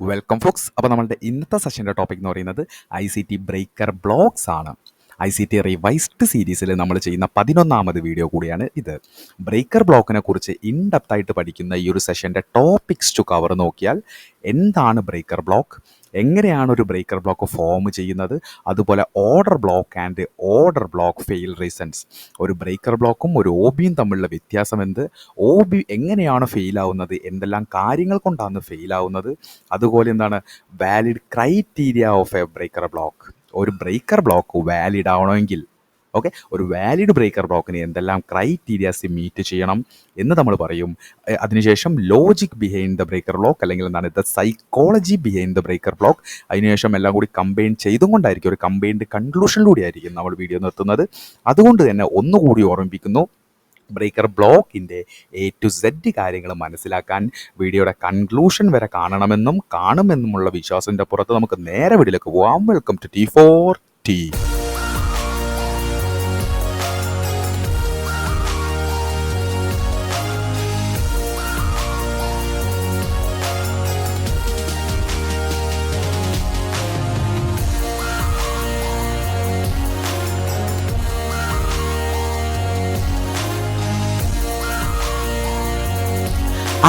Welcome Fox. അപ്പോൾ നമ്മളുടെ ഇന്നത്തെ സെഷൻ്റെ ടോപ്പിക് എന്ന് പറയുന്നത് ICT ബ്രേക്കർ ബ്ലോക്സ് ആണ്. ICT റിവൈസ്ഡ് സീരീസിൽ നമ്മൾ ചെയ്യുന്ന 11ാമത് വീഡിയോ കൂടിയാണ് ഇത്. ബ്രേക്കർ ബ്ലോക്കിനെ കുറിച്ച് ഇൻഡെപ്തായിട്ട് പഠിക്കുന്ന ഈ ഒരു സെഷൻ്റെ ടോപ്പിക്സ് ടു കവർ നോക്കിയാൽ എന്താണ് ബ്രേക്കർ ബ്ലോക്ക്, എങ്ങനെയാണ് ഒരു ബ്രേക്കർ ബ്ലോക്ക് ഫോം ചെയ്യുന്നത്, അതുപോലെ order block and order block fail reasons, ഒരു ബ്രേക്കർ ബ്ലോക്കും ഒരു OBയും തമ്മിലുള്ള വ്യത്യാസം എന്ത്, OB എങ്ങനെയാണ് ഫെയിൽ ആവുന്നത്, എന്തെല്ലാം കാര്യങ്ങൾ കൊണ്ടാണ് ഫെയിൽ ആവുന്നത്, അതുപോലെ എന്താണ് valid criteria of A breaker block. ഒരു ബ്രേക്കർ ബ്ലോക്ക് വാലിഡ് ആവണമെങ്കിൽ ഒരു വാലിഡ് ബ്രേക്കർ ബ്ലോക്കിന് എന്തെല്ലാം ക്രൈറ്റീരിയാസ് മീറ്റ് ചെയ്യണം എന്ന് നമ്മൾ പറയും. അതിനുശേഷം logic behind the breaker block, അല്ലെങ്കിൽ എന്താണ് the psychology behind the breaker block. അതിനുശേഷം എല്ലാം കൂടി കമ്പൈൻ ചെയ്തുകൊണ്ടായിരിക്കും, ഒരു കമ്പൈൻഡ് കൺക്ലൂഷനിലൂടെ ആയിരിക്കും നമ്മൾ വീഡിയോ നിർത്തുന്നത്. അതുകൊണ്ട് തന്നെ ഒന്നുകൂടി ഓർമ്മിപ്പിക്കുന്നു, ബ്രേക്കർ ബ്ലോക്കിൻ്റെ A to Z കാര്യങ്ങൾ മനസ്സിലാക്കാൻ വീഡിയോയുടെ കൺക്ലൂഷൻ വരെ കാണുമെന്നുമുള്ള വിശ്വാസത്തിൻ്റെ പുറത്ത് നമുക്ക് നേരെ വീഡിയോയിലേക്ക് പോകാം. Welcome to T4T.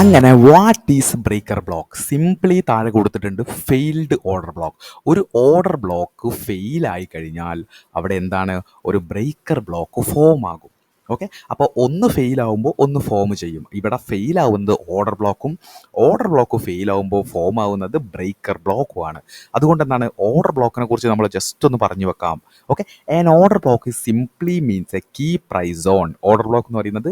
അങ്ങനെ what is breaker block? Simply താഴെ കൊടുത്തിട്ടുണ്ട് ഫെയിൽഡ് ഓർഡർ ബ്ലോക്ക്. ഒരു ഓർഡർ ബ്ലോക്ക് ഫെയിലായി കഴിഞ്ഞാൽ അവിടെ എന്താണ്, ഒരു ബ്രേക്കർ ബ്ലോക്ക് ഫോം ആകും. അപ്പോൾ ഒന്ന് ഫെയിലാവുമ്പോൾ ഒന്ന് ഫോം ചെയ്യും. ഇവിടെ ഫെയിലാവുന്നത് ഓർഡർ ബ്ലോക്ക് ഫെയിലാവുമ്പോൾ ഫോം ആവുന്നത് ബ്രേക്കർ ബ്ലോക്കുമാണ്. അതുകൊണ്ട് എന്താണ്, ഓർഡർ ബ്ലോക്കിനെ കുറിച്ച് നമ്മൾ ജസ്റ്റ് ഒന്ന് പറഞ്ഞു വെക്കാം. An order block simply means a key price zone. Order block എന്ന് പറയുന്നത്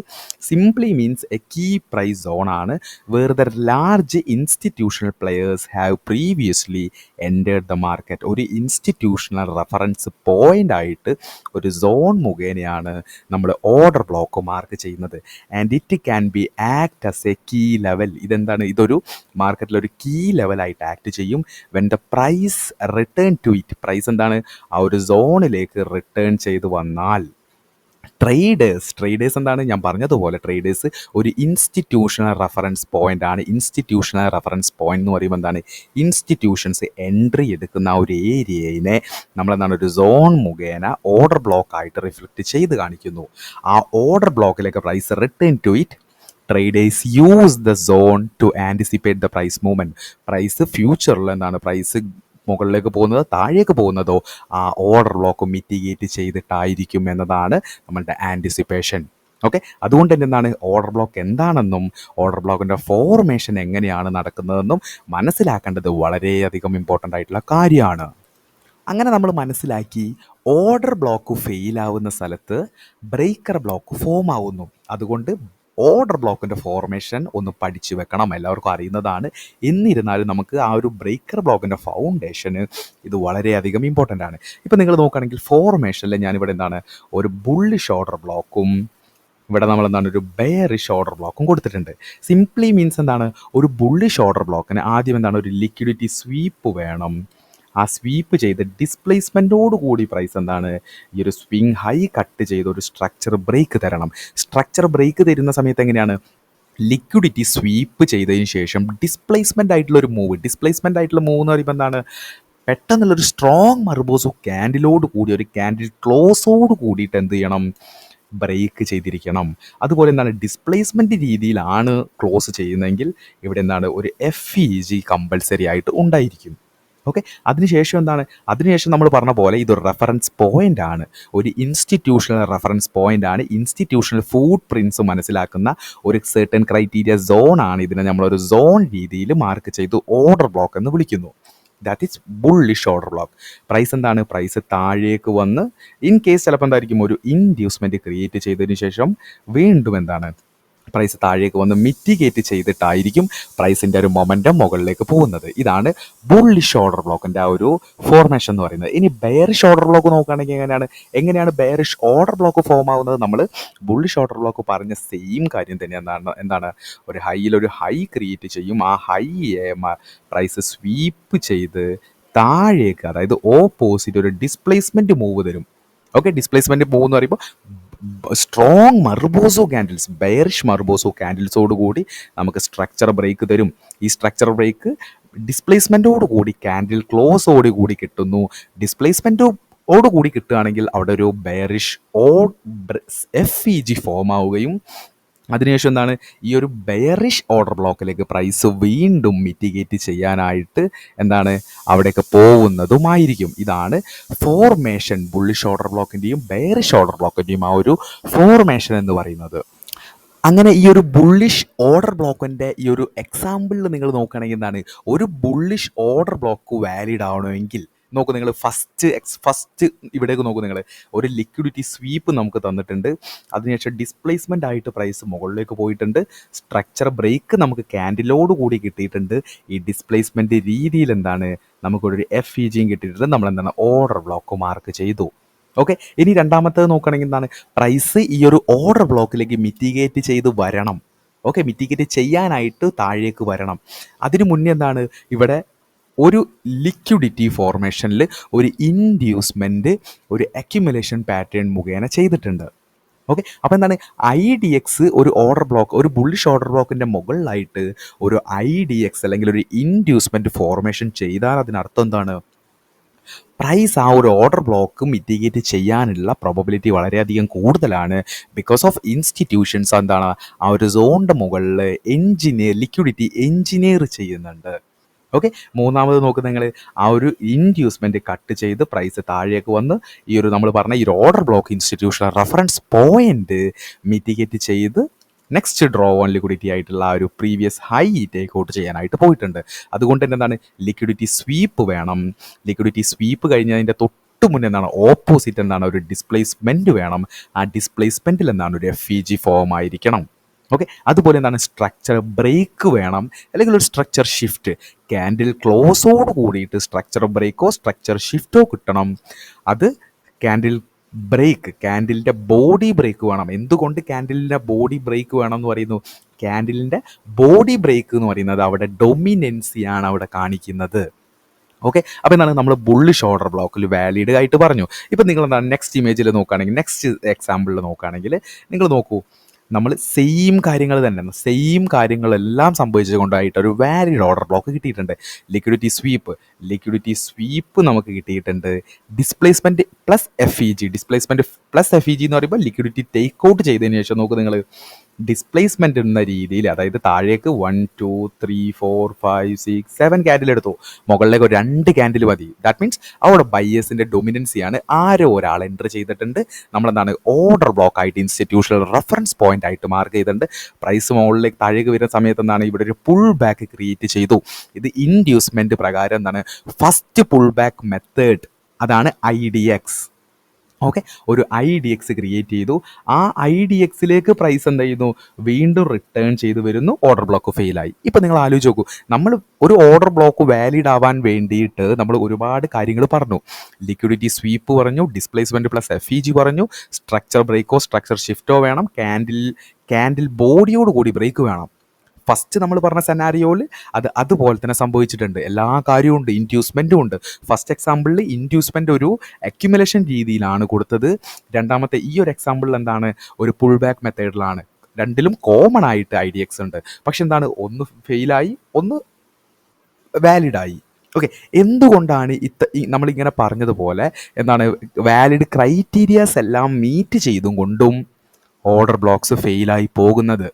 simply means a key price zone ആണ്, where the large institutional players have previously entered the market. ഒരു ഇൻസ്റ്റിറ്റ്യൂഷണൽ റെഫറൻസ് പോയിന്റ് ആയിട്ട് ഒരു zone മുഖേനയാണ് നമ്മൾ order block mark ചെയ്യുന്നത്. And it can be act as a key level. ഇതെന്താണ്, ഇതൊരു മാർക്കറ്റിലൊരു കീ ലെവലായിട്ട് ആക്ട് ചെയ്യും. When the price return to it, price എന്താണ്, ആ ഒരു സോണിലേക്ക് റിട്ടേൺ ചെയ്ത് വന്നാൽ ട്രേഡേഴ്സ് എന്താണ്, ഞാൻ പറഞ്ഞതുപോലെ ട്രേഡേഴ്സ് ഒരു ഇൻസ്റ്റിറ്റ്യൂഷണൽ റെഫറൻസ് പോയിന്റ് ആണ്. ഇൻസ്റ്റിറ്റ്യൂഷണൽ റെഫറൻസ് പോയിന്റ് എന്ന് പറയുമ്പോൾ എന്താണ്, ഇൻസ്റ്റിറ്റ്യൂഷൻസ് എൻട്രി എടുക്കുന്ന ഒരു ഏരിയയിനെ നമ്മളെന്താണ് ഒരു സോൺ മുഖേന ഓർഡർ ബ്ലോക്ക് ആയിട്ട് റിഫ്ലക്റ്റ് ചെയ്ത് കാണിക്കുന്നു. ആ ഓർഡർ ബ്ലോക്കിലേക്ക് price return to it, traders use the zone to anticipate the price movement. Price ഫ്യൂച്ചറിൽ എന്താണ്, പ്രൈസ് മുകളിലേക്ക് പോകുന്നത് താഴേക്ക് പോകുന്നതോ ആ ഓർഡർ ബ്ലോക്ക് മിറ്റിഗേറ്റ് ചെയ്തിട്ടായിരിക്കും എന്നതാണ് നമ്മളുടെ ആൻറ്റിസിപ്പേഷൻ. അതുകൊണ്ട് തന്നെ എന്താണ്, ഓർഡർ ബ്ലോക്ക് എന്താണെന്നും ഓർഡർ ബ്ലോക്കിൻ്റെ ഫോർമേഷൻ എങ്ങനെയാണ് നടക്കുന്നതെന്നും മനസ്സിലാക്കേണ്ടത് വളരെയധികം ഇമ്പോർട്ടൻ്റ് ആയിട്ടുള്ള കാര്യമാണ്. അങ്ങനെ നമ്മൾ മനസ്സിലാക്കി, ഓർഡർ ബ്ലോക്ക് ഫെയിലാവുന്ന സ്ഥലത്ത് ബ്രേക്കർ ബ്ലോക്ക് ഫോം ആവുന്നു. അതുകൊണ്ട് ഓർഡർ ബ്ലോക്കിൻ്റെ ഫോർമേഷൻ ഒന്ന് പഠിച്ചു വെക്കണം, എല്ലാവർക്കും അറിയുന്നതാണ്. എന്നിരുന്നാലും നമുക്ക് ആ ഒരു ബ്രേക്കർ ബ്ലോക്കിൻ്റെ ഫൗണ്ടേഷന് ഇത് വളരെയധികം ഇമ്പോർട്ടൻ്റ് ആണ്. ഇപ്പം നിങ്ങൾ നോക്കുകയാണെങ്കിൽ ഫോർമേഷനിൽ ഞാനിവിടെ എന്താണ് ഒരു ബുള്ളിഷ് ഓർഡർ ബ്ലോക്കും ഇവിടെ നമ്മൾ എന്താണ് ഒരു ബെയറിഷ് ഓർഡർ ബ്ലോക്കും കൊടുത്തിട്ടുണ്ട്. സിംപ്ലി മീൻസ് എന്താണ്, ഒരു ബുള്ളിഷ് ഓർഡർ ബ്ലോക്കിന് ആദ്യം എന്താണ് ഒരു ലിക്വിഡിറ്റി സ്വീപ്പ് വേണം. ആ സ്വീപ്പ് ചെയ്ത് ഡിസ്പ്ലേസ്മെൻറ്റോട് കൂടി പ്രൈസ് എന്താണ്, ഈ ഒരു സ്വിങ് ഹൈ കട്ട് ചെയ്ത് ഒരു സ്ട്രക്ചർ ബ്രേക്ക് തരണം. സ്ട്രക്ചർ ബ്രേക്ക് തരുന്ന സമയത്ത് എങ്ങനെയാണ്, ലിക്വിഡിറ്റി സ്വീപ്പ് ചെയ്തതിന് ശേഷം ഡിസ്പ്ലേസ്മെൻ്റ് ആയിട്ടുള്ള മൂവ് എന്ന് പറയുമ്പോൾ എന്താണ്, പെട്ടെന്നുള്ളൊരു സ്ട്രോങ് മർബോസോ ക്യാൻഡിലോട് കൂടി ഒരു ക്യാൻഡിൽ ക്ലോസോട് കൂടിയിട്ട് എന്ത് ചെയ്യണം, ബ്രേക്ക് ചെയ്തിരിക്കണം. അതുപോലെ എന്താണ്, ഡിസ്പ്ലേസ്മെൻറ്റ് രീതിയിലാണ് ക്ലോസ് ചെയ്യുന്നതെങ്കിൽ ഇവിടെ എന്താണ് ഒരു FEG കമ്പൽസറി ആയിട്ട് ഉണ്ടായിരിക്കും. അതിനുശേഷം നമ്മൾ പറഞ്ഞ പോലെ ഇതൊരു റെഫറൻസ് പോയിന്റ് ആണ്, ഒരു ഇൻസ്റ്റിറ്റ്യൂഷണൽ റെഫറൻസ് പോയിന്റ് ആണ്. ഇൻസ്റ്റിറ്റ്യൂഷണൽ ഫുട് പ്രിൻറ്റ്സ് മനസ്സിലാക്കുന്ന ഒരു സെർട്ടൻ ക്രൈറ്റീരിയ സോൺ ആണ്. ഇതിനെ നമ്മളൊരു സോൺ രീതിയിൽ മാർക്ക് ചെയ്തു ഓർഡർ ബ്ലോക്ക് എന്ന് വിളിക്കുന്നു. That is bullish order block. Price എന്താണ്, പ്രൈസ് താഴേക്ക് വന്ന് ഇൻ കേസ് ചിലപ്പോൾ എന്തായിരിക്കും ഒരു ഇൻഡ്യൂസ്മെൻറ്റ് ക്രിയേറ്റ് ചെയ്തതിന് ശേഷം വീണ്ടും എന്താണ് പ്രൈസ് താഴേക്ക് വന്ന് മിറ്റിഗേറ്റ് ചെയ്തിട്ടായിരിക്കും പ്രൈസിൻ്റെ ഒരു മൊമെൻറ്റം മുകളിലേക്ക് പോകുന്നത്. ഇതാണ് ബുള്ളിഷ് ഓർഡർ ബ്ലോക്കിൻ്റെ ആ ഒരു ഫോർമേഷൻ എന്ന് പറയുന്നത്. ഇനി ബെയറിഷ് ഓർഡർ ബ്ലോക്ക് നോക്കുകയാണെങ്കിൽ എങ്ങനെയാണ് ബെയറിഷ് ഓർഡർ ബ്ലോക്ക് ഫോം ആവുന്നത്? നമ്മൾ ബുള്ളിഷ് ഓർഡർ ബ്ലോക്ക് പറഞ്ഞ സെയിം കാര്യം തന്നെയാണ്. എന്താണ്, ഒരു ഹൈ ക്രിയേറ്റ് ചെയ്യും. ആ ഹൈയെ പ്രൈസ് സ്വീപ്പ് ചെയ്ത് താഴേക്ക്, അതായത് ഓപ്പോസിറ്റ് ഒരു ഡിസ്പ്ലേസ്മെൻറ്റ് മൂവ് തരും. ഡിസ്പ്ലേസ്മെൻറ്റ് മൂവ് എന്ന് പറയുമ്പോൾ സ്ട്രോങ് മർബോസോ ക്യാൻഡിൽസ്, ബെയറിഷ് മർബോസോ ക്യാൻഡിൽസോട് കൂടി നമുക്ക് സ്ട്രക്ചർ ബ്രേക്ക് തരും. ഈ സ്ട്രക്ചർ ബ്രേക്ക് ഡിസ്പ്ലേസ്മെൻറ്റോട് കൂടി ക്യാൻഡിൽ ക്ലോസോട് കൂടി കിട്ടുന്നു. ഡിസ്പ്ലേസ്മെൻറ്റോട് കൂടി കിട്ടുകയാണെങ്കിൽ അവിടെ ഒരു ബെയറിഷ് FEG ഫോം ആവുകയും അതിനുശേഷം എന്താണ് ഈ ഒരു ബെയറിഷ് ഓർഡർ ബ്ലോക്കിലേക്ക് പ്രൈസ് വീണ്ടും മിറ്റിഗേറ്റ് ചെയ്യാനായിട്ട് എന്താണ് അവിടേക്ക് പോകുന്നതുമായിരിക്കും. ഇതാണ് ഫോർമേഷൻ, ബുള്ളിഷ് ഓർഡർ ബ്ലോക്കിൻ്റെയും ബെയറിഷ് ഓർഡർ ബ്ലോക്കിൻ്റെയും ആ ഒരു ഫോർമേഷൻ എന്ന് പറയുന്നത്. അങ്ങനെ ഈ ഒരു ബുള്ളിഷ് ഓർഡർ ബ്ലോക്കിൻ്റെ ഈ ഒരു എക്സാമ്പിളിൽ നിങ്ങൾ നോക്കുകയാണെങ്കിൽ എന്താണ്, ഒരു ബുള്ളിഷ് ഓർഡർ ബ്ലോക്ക് വാലിഡ് ആവണമെങ്കിൽ നോക്കൂ നിങ്ങൾ ഫസ്റ്റ് ഇവിടേക്ക് നോക്കൂ നിങ്ങൾ, ഒരു ലിക്വിഡിറ്റി സ്വീപ്പ് നമുക്ക് തന്നിട്ടുണ്ട്. അതിനുശേഷം ഡിസ്പ്ലേസ്മെൻ്റ് ആയിട്ട് പ്രൈസ് മുകളിലേക്ക് പോയിട്ടുണ്ട്. സ്ട്രക്ചർ ബ്രേക്ക് നമുക്ക് ക്യാൻഡിലോട് കൂടി കിട്ടിയിട്ടുണ്ട്. ഈ ഡിസ്പ്ലേസ്മെൻറ്റ് രീതിയിൽ എന്താണ് നമുക്കൊരു FEGയും കിട്ടിയിട്ടുണ്ട്. നമ്മളെന്താണ് ഓർഡർ ബ്ലോക്ക് മാർക്ക് ചെയ്തു. ഓക്കെ, ഇനി രണ്ടാമത്തേത് നോക്കുകയാണെങ്കിൽ എന്താണ്, പ്രൈസ് ഈ ഒരു ഓർഡർ ബ്ലോക്കിലേക്ക് മിറ്റിഗേറ്റ് ചെയ്ത് വരണം. ഓക്കെ, മിറ്റിഗേറ്റ് ചെയ്യാനായിട്ട് താഴേക്ക് വരണം. അതിനു മുന്നേ എന്താണ് ഇവിടെ ഒരു ലിക്വിഡിറ്റി ഫോർമേഷനിൽ ഒരു ഇൻഡ്യൂസ്മെൻറ്റ് ഒരു അക്യുമുലേഷൻ പാറ്റേൺ മുഖേന ചെയ്തിട്ടുണ്ട്. ഓക്കെ, അപ്പോൾ എന്താണ് IDX ഒരു ഓർഡർ ബ്ലോക്ക്, ഒരു ബുള്ളിഷ് ഓർഡർ ബ്ലോക്കിൻ്റെ മുകളിലായിട്ട് ഒരു IDX അല്ലെങ്കിൽ ഒരു ഇൻഡ്യൂസ്മെൻറ്റ് ഫോർമേഷൻ ചെയ്താൽ അതിനർത്ഥം എന്താണ്, പ്രൈസ് ആ ഒരു ഓർഡർ ബ്ലോക്ക് മിറ്റിഗേറ്റ് ചെയ്യാനുള്ള പ്രോബബിലിറ്റി വളരെയധികം കൂടുതലാണ്. ബിക്കോസ് ഓഫ് ഇൻസ്റ്റിറ്റ്യൂഷൻസ് എന്താണ് ആ ഒരു സോണിൻ്റെ മുകളിൽ ലിക്വിഡിറ്റി എൻജിനീയർ ചെയ്യുന്നുണ്ട്. ഓക്കെ, മൂന്നാമത് നോക്കുക നിങ്ങൾ, ആ ഒരു ഇൻഡ്യൂസ്മെൻറ്റ് കട്ട് ചെയ്ത് പ്രൈസ് താഴേക്ക് വന്ന് ഈ ഒരു നമ്മൾ പറഞ്ഞ ഈ ഒരു order block institutional reference point mitigate ചെയ്ത് നെക്സ്റ്റ് ഡ്രോ ഓൺ ലിക്വിഡിറ്റി ആയിട്ടുള്ള ആ ഒരു പ്രീവിയസ് ഹൈ ടേക്ക് ഔട്ട് ചെയ്യാനായിട്ട് പോയിട്ടുണ്ട്. അതുകൊണ്ട് തന്നെ എന്താണ് ലിക്വിഡിറ്റി സ്വീപ്പ് വേണം. ലിക്വിഡിറ്റി സ്വീപ്പ് കഴിഞ്ഞതിൻ്റെ തൊട്ട് മുന്നേ എന്താണ് ഓപ്പോസിറ്റ് എന്താണ് ഒരു ഡിസ്പ്ലേസ്മെൻറ്റ് വേണം. ആ ഡിസ്പ്ലേസ്മെൻറ്റിൽ എന്താണ് ഒരു FEG ഫോം ആയിരിക്കണം. ഓക്കെ, അതുപോലെ എന്താണ് സ്ട്രക്ചർ ബ്രേക്ക് വേണം, അല്ലെങ്കിൽ ഒരു സ്ട്രക്ചർ ഷിഫ്റ്റ്. ക്യാൻഡിൽ ക്ലോസോട് കൂടിയിട്ട് സ്ട്രക്ചർ ബ്രേക്കോ സ്ട്രക്ചർ ഷിഫ്റ്റോ കിട്ടണം. അത് ക്യാൻഡിലിൻ്റെ ബോഡി ബ്രേക്ക് വേണം. എന്തുകൊണ്ട് ക്യാൻഡിലിൻ്റെ ബോഡി ബ്രേക്ക് വേണം എന്ന് പറയുന്നു, ക്യാൻഡിലിൻ്റെ ബോഡി ബ്രേക്ക് എന്ന് പറയുന്നത് അവിടെ ഡൊമിനൻസിയാണ് അവിടെ കാണിക്കുന്നത്. ഓക്കെ, അപ്പോൾ എന്താണ് നമ്മൾ ബുള്ളിഷ് ഓർഡർ ബ്ലോക്കിൽ വാലിഡ് ആയിട്ട് പറഞ്ഞു. ഇപ്പം നിങ്ങൾ എന്താണ് നെക്സ്റ്റ് ഇമേജിൽ നോക്കുകയാണെങ്കിൽ, നെക്സ്റ്റ് എക്സാമ്പിളിൽ നോക്കുകയാണെങ്കിൽ നിങ്ങൾ നോക്കൂ, നമ്മൾ സെയിം കാര്യങ്ങളെല്ലാം സംഭവിച്ചുകൊണ്ടായിട്ട് ഒരു വാലിഡ് ഓർഡർ ബ്ലോക്ക് കിട്ടിയിട്ടുണ്ട്. ലിക്വിഡിറ്റി സ്വീപ്പ് നമുക്ക് കിട്ടിയിട്ടുണ്ട്. ഡിസ്പ്ലേസ്മെൻറ്റ് പ്ലസ് FEG എന്ന് പറയുമ്പോൾ ലിക്വിഡിറ്റി ടേക്ക് ഔട്ട് ചെയ്തതിന് ശേഷം നോക്കൂ നിങ്ങൾ, ഡിസ്പ്ലേസ്മെൻറ്റ് എന്ന രീതിയിൽ, അതായത് താഴേക്ക് 1 2 3 4 5 6 7 ക്യാൻഡിൽ എടുത്തു, മുകളിലേക്ക് ഒരു 2 ക്യാൻഡിൽ മതി. ദാറ്റ് മീൻസ് അവിടെ ബയേഴ്സിൻ്റെ ഡൊമിനൻസിയാണ്. ആരോ ഒരാൾ എൻ്റർ ചെയ്തിട്ടുണ്ട്. നമ്മളെന്താണ് ഓർഡർ ബ്ലോക്ക് ആയിട്ട് ഇൻസ്റ്റിറ്റ്യൂഷണൽ റെഫറൻസ് പോയിന്റ് ആയിട്ട് മാർക്ക് ചെയ്തിട്ടുണ്ട്. പ്രൈസ് മുകളിലേക്ക് താഴേക്ക് വരുന്ന സമയത്ത് എന്താണ് ഇവിടെ ഒരു പുൾ ബാക്ക് ക്രിയേറ്റ് ചെയ്തു. ഇത് ഇൻഡ്യൂസ്മെൻറ്റ് പ്രകാരം എന്താണ് ഫസ്റ്റ് പുൾ ബാക്ക് മെത്തേഡ്, അതാണ് IDX. ഓക്കെ, ഒരു IDX ക്രിയേറ്റ് ചെയ്തു. ആ IDXിലേക്ക് പ്രൈസ് എന്ത് ചെയ്യുന്നു, വീണ്ടും റിട്ടേൺ ചെയ്ത് വരുന്നു. ഓർഡർ ബ്ലോക്ക് ഫെയിലായി. ഇപ്പം നിങ്ങൾ ആലോചിച്ച് നോക്കൂ, നമ്മൾ ഒരു ഓർഡർ ബ്ലോക്ക് വാലിഡ് ആവാൻ വേണ്ടിയിട്ട് നമ്മൾ ഒരുപാട് കാര്യങ്ങൾ പറഞ്ഞു. ലിക്വിഡിറ്റി സ്വീപ്പ് പറഞ്ഞു, ഡിസ്പ്ലേസ്മെൻറ്റ് പ്ലസ് FEG പറഞ്ഞു, സ്ട്രക്ചർ ബ്രേക്കോ സ്ട്രക്ചർ ഷിഫ്റ്റോ വേണം, ക്യാൻഡിൽ ബോഡിയോട് കൂടി ബ്രേക്ക് വേണം. ഫസ്റ്റ് നമ്മൾ പറഞ്ഞ സെനാരിയോയിൽ അതുപോലെ തന്നെ സംഭവിച്ചിട്ടുണ്ട്. എല്ലാ കാര്യവും ഉണ്ട്, ഇൻഡ്യൂസ്മെൻറ്റും ഉണ്ട്. ഫസ്റ്റ് എക്സാമ്പിളിൽ ഇൻഡ്യൂസ്മെൻ്റ് ഒരു അക്യുമുലേഷൻ രീതിയിലാണ് കൊടുത്തത്. രണ്ടാമത്തെ ഈ ഒരു എക്സാമ്പിളിൽ എന്താണ് ഒരു പുൾ ബാക്ക് മെത്തേഡിലാണ്. രണ്ടിലും കോമൺ ആയിട്ട് IDX ഉണ്ട്. പക്ഷെ എന്താണ് ഒന്ന് ഫെയിലായി, ഒന്ന് വാലിഡായി. ഓക്കെ, എന്തുകൊണ്ടാണ് നമ്മളിങ്ങനെ പറഞ്ഞതുപോലെ എന്താണ് വാലിഡ് ക്രൈറ്റീരിയാസ് എല്ലാം മീറ്റ് ചെയ്തും കൊണ്ടും ഓർഡർ ബ്ലോക്സ് ഫെയിലായി പോകുന്നത്?